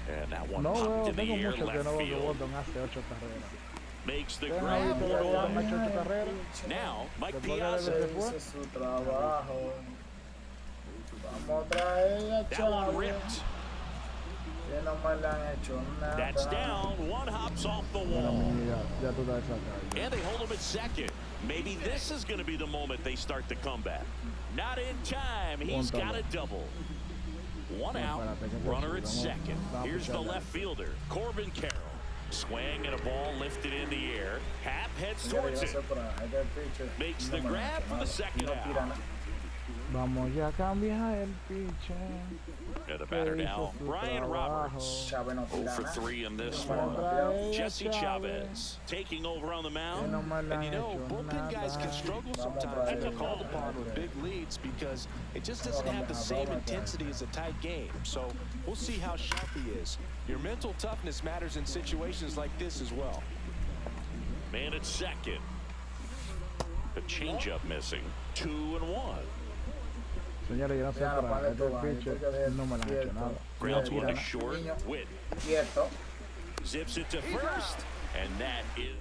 C: And that one
B: No
C: popped
B: veo,
C: in the
B: tengo
C: air
B: mucho que
C: left
B: no veo que
C: field.
B: Boston hace 8 carreras.
C: Makes the
B: Ustedes han
C: grab
B: visto que
C: 1
B: Boston ha
C: away.
B: hecho 8 carreras.
C: Now, Mike
B: Después que
C: Piazza.
B: Devers se fue.
A: Hizo su trabajo. Vamos a traer a
C: That one
A: Chávez,
C: ripped.
A: que no me le han hecho nada.
C: That's down. 1 hops off the
B: Bueno,
C: wall.
B: mi ya tú sabes sacar.
C: And they hold him at second. Maybe this is going to be the moment they start the comeback. Not in time. He's got a double. 1 out. Runner at second. Here's the left fielder, Corbin Carroll. Swing and a ball lifted in the air. Hap heads towards it. Makes the grab for the second out.
B: Vamos ya a cambiar el pitcher.
C: And the batter now, Brian Roberts.
A: Chávez no
C: 0
A: tira
C: for
A: nada.
C: 3 in this
A: No
C: one.
A: me la tira.
C: Jesse Chavez taking over on the mound.
E: And you know, bullpen guys can struggle sometimes when they're called upon with big leads because it just doesn't have the same intensity as a tight game. So we'll see how sharp he is. Your mental toughness matters in situations like this as well.
C: Man at second. The changeup missing. 2-1.
B: Señores, yo no sé para este pitcher no me la han hecho nada.
C: Grounds one to short. Witt
A: Quieto.
C: zips it to first. And that is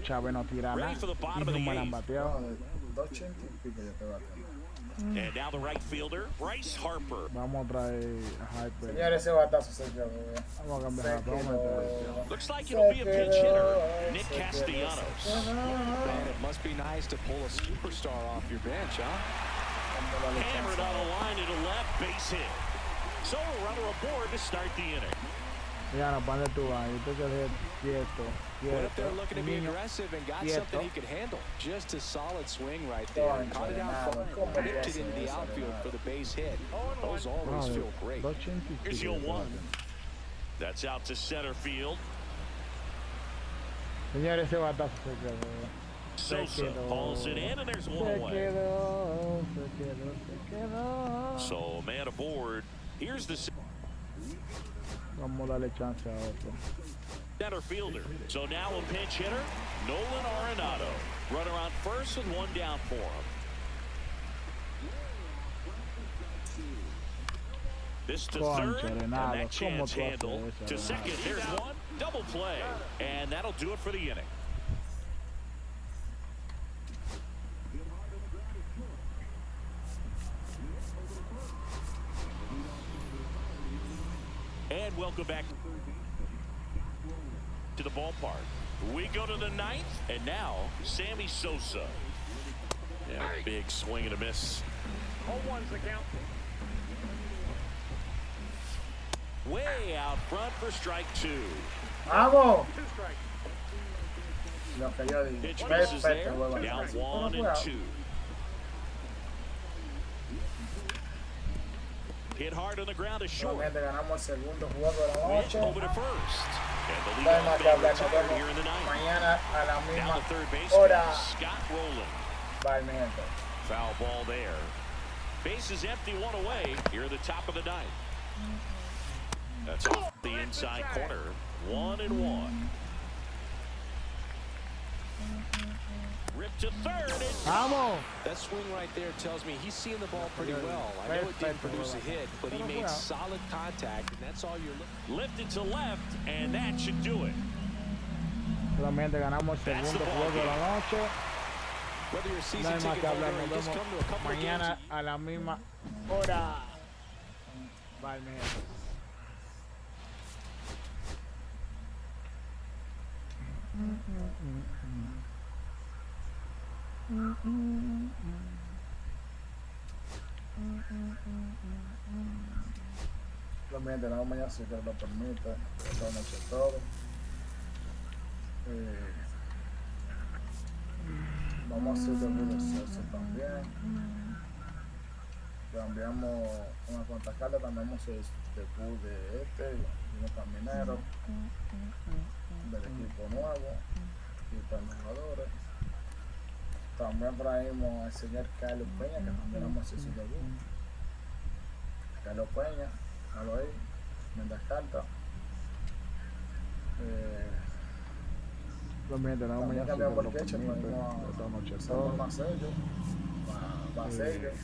B: Chávez no tira
C: ready
B: nada
C: for the
B: y
C: bottom of
B: no
C: the
B: me la han
C: 8th.
B: bateado.
A: 280 y pico ya te va a tener.
C: And now the right fielder, Bryce Harper.
B: Vamos a traer a Hyper.
A: Señores, ese batazo se quedó.
B: Vamos a cambiar la toma.
C: Looks like it'll be a pinch hitter, Nick Castellanos.
E: Man, it must be nice to pull a superstar off your bench, huh?
C: Hammered on a line to the left, base hit. So a runner aboard to start the inning.
B: Ya no, ¿para dónde tú vas? Yo te quedé quieto,
E: Went up there
B: quieto.
E: looking to be aggressive and got something he could handle. Just a solid swing right there. Caught it out front, nipped it into the outfield for the base hit. Those always feel great.
B: 280 y
C: Here's
B: pico.
C: your 1. That's out to center field.
B: Señores, ese batazo se quedó.
C: Sosa hauls it in, and there's 1
B: Se
C: away.
B: quedó, se quedó, se quedó.
C: So man aboard. Here's the
B: Vamos a darle chance a otro.
C: center fielder. So now a pinch hitter, Nolan Arenado. Runner on first with 1 down for him. This to
B: Concha,
C: third, and
B: Arenado,
C: that
B: ¿cómo
C: chance
B: tú haces
C: handled.
B: eso,
C: To
B: Arenado?
C: second, there's 1. Double play. And that'll do it for the inning. And welcome back to the ballpark. We go to the ninth, and now Sammy Sosa. Yeah, big swing and a miss.
D: 0-1's the count.
C: Way out front for strike 2.
A: ¡Vamos!
D: 2 strikes.
A: Lo que yo digo.
C: Pitch misses there.
A: Perfecto, huevón.
C: Down 1 and 2. Hit hard on the ground is short.
A: Solamente ganamos el segundo juego de la noche.
C: Over to first. And the
A: No hay más
C: leadoff
A: que
C: man
A: hablar. Nos
C: retired
A: vemos
C: here in the ninth.
A: mañana a la
C: Down
A: misma
C: the third base
A: hora.
C: Scott Rowland.
A: Bye, mi gente.
C: Foul ball there. Base is empty, 1 away. Here at the top of the ninth. That's off the inside corner. 1 and 1. Rip to third.
B: ¡Vamos!
E: That swing right there tells me he's seeing the ball pretty well. I know it didn't produce a hit, but he made solid contact, and that's all you're looking.
C: Lifted to left, and that should do it.
B: Solamente ganamos el segundo juego de la noche.
E: Whether you're a
B: No
E: season
B: hay más
E: ticket
B: que
E: holder
B: hablar.
E: or
B: Nos
E: you just
B: vemos
E: come to a couple of
B: mañana
E: games.
B: a la misma hora. Bye, mi gente.
A: Solamente la mañana si Dios lo permite. Buenas noches a todos. Vamos a hacer de esfuerzo también. Cambiamos una cuantas cartas, cambiamos el debut de este, unos camineros del equipo nuevo, y para los jugadores. También traímos al señor Carlos Peña, que también vamos a hacer su debut. Carlos Peña, algo ahí, vendas cartas.
B: Solamente nos vemos
A: También
B: mañana.
A: cambiamos el queche, traímos más sellos, más sellos.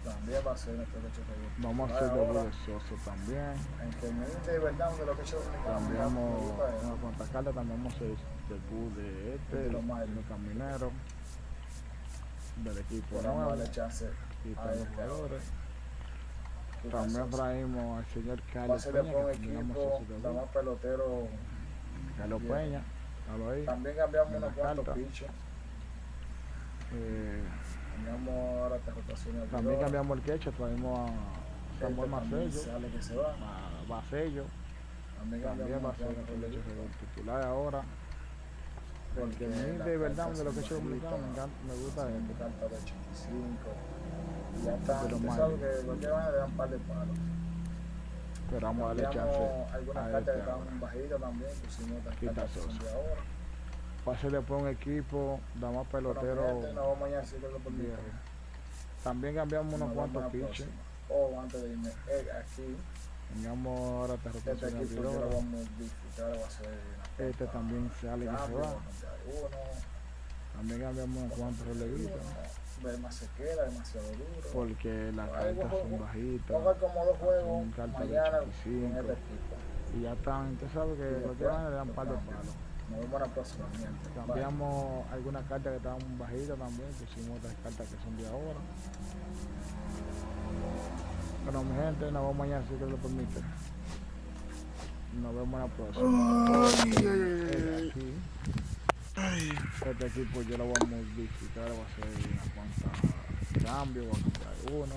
A: También va a ser nuestro queche.
B: Vamos a hacer debut de Sosa también.
A: En que me dice de verdad uno de los quechos
B: Cambiamos una cuantas cartas, también vamos a hacer debut de este,
A: De los
B: el
A: Marlins.
B: caminero, del equipo
A: Podamos
B: nuevo,
A: darle chance
B: y
A: a
B: para los
A: este.
B: jugadores.
A: ¿Qué
B: También
A: pasó?
B: traímos al señor
A: Va a
B: Carlos
A: ser
B: Peña,
A: después un
B: que también vamos a
A: equipo
B: hacer
A: de
B: debut.
A: más pelotero.
B: Carlos
A: bien.
B: Peña, dalo ahí.
A: También cambiamos
B: Buenas
A: unos cuantos
B: cartas.
A: pitches.
B: Eh,
A: Cambiamos ahora esta rotación de
B: también cambiamos el queche, traímos a Samuel Macello,
A: Sale que se va.
B: a Bacello,
A: También
B: también va a
A: cambiamos
B: ser
A: unos
B: nuestro
A: cuantos
B: queche titular ahora. Porque a mí
A: la
B: de verdad
A: carta
B: de los
A: se
B: quechos dominicanos
A: necesita,
B: me gusta
A: se
B: este.
A: carta de 85. Y ya está.
B: De los
A: Usted sabe
B: Marlins.
A: que cualquier manera le dan un par de palos.
B: Pero vamos a darle
A: Cambiamos
B: chance
A: algunas
B: a
A: cartas que
B: este ahora.
A: estaban bajitas también. Pusimos otras
B: Quita
A: cartas que son
B: Sosa.
A: de ahora.
B: Va a ser después un equipo, da más pelotero
A: Pero no vamos mañana si Dios lo permite.
B: viejo. También cambiamos unos
A: Nos
B: cuantos
A: vemos la
B: pitches.
A: próxima. O antes de irme, aquí,
B: Cambiamos ahora esta
A: este
B: rotación
A: equipo yo lo
B: abridora.
A: vamos a disfrutar, va a ser una
B: Este también sale que se
A: cambio,
B: va.
A: vamos a cambiar uno,
B: También cambiamos unos cuantos relevistas.
A: Además se queda demasiado duro.
B: Porque las cartas son bajitas.
A: Vamos a ver como dos juegos
B: Son cartas de
A: mañana con
B: 85.
A: este equipo.
B: Y ya están, usted sabe que de cualquier manera le dan un par de palos.
A: Nos vemos la próxima, mi gente. Bye.
B: Cambiamos algunas cartas que estaban bajitas también, pusimos otras cartas que son de ahora. Bueno, mi gente, nos vemos mañana si Dios lo permite. Nos vemos la próxima. Este equipo yo lo vamos a disfrutar, va a hacer unas cuantas cambios, voy a cambiar uno.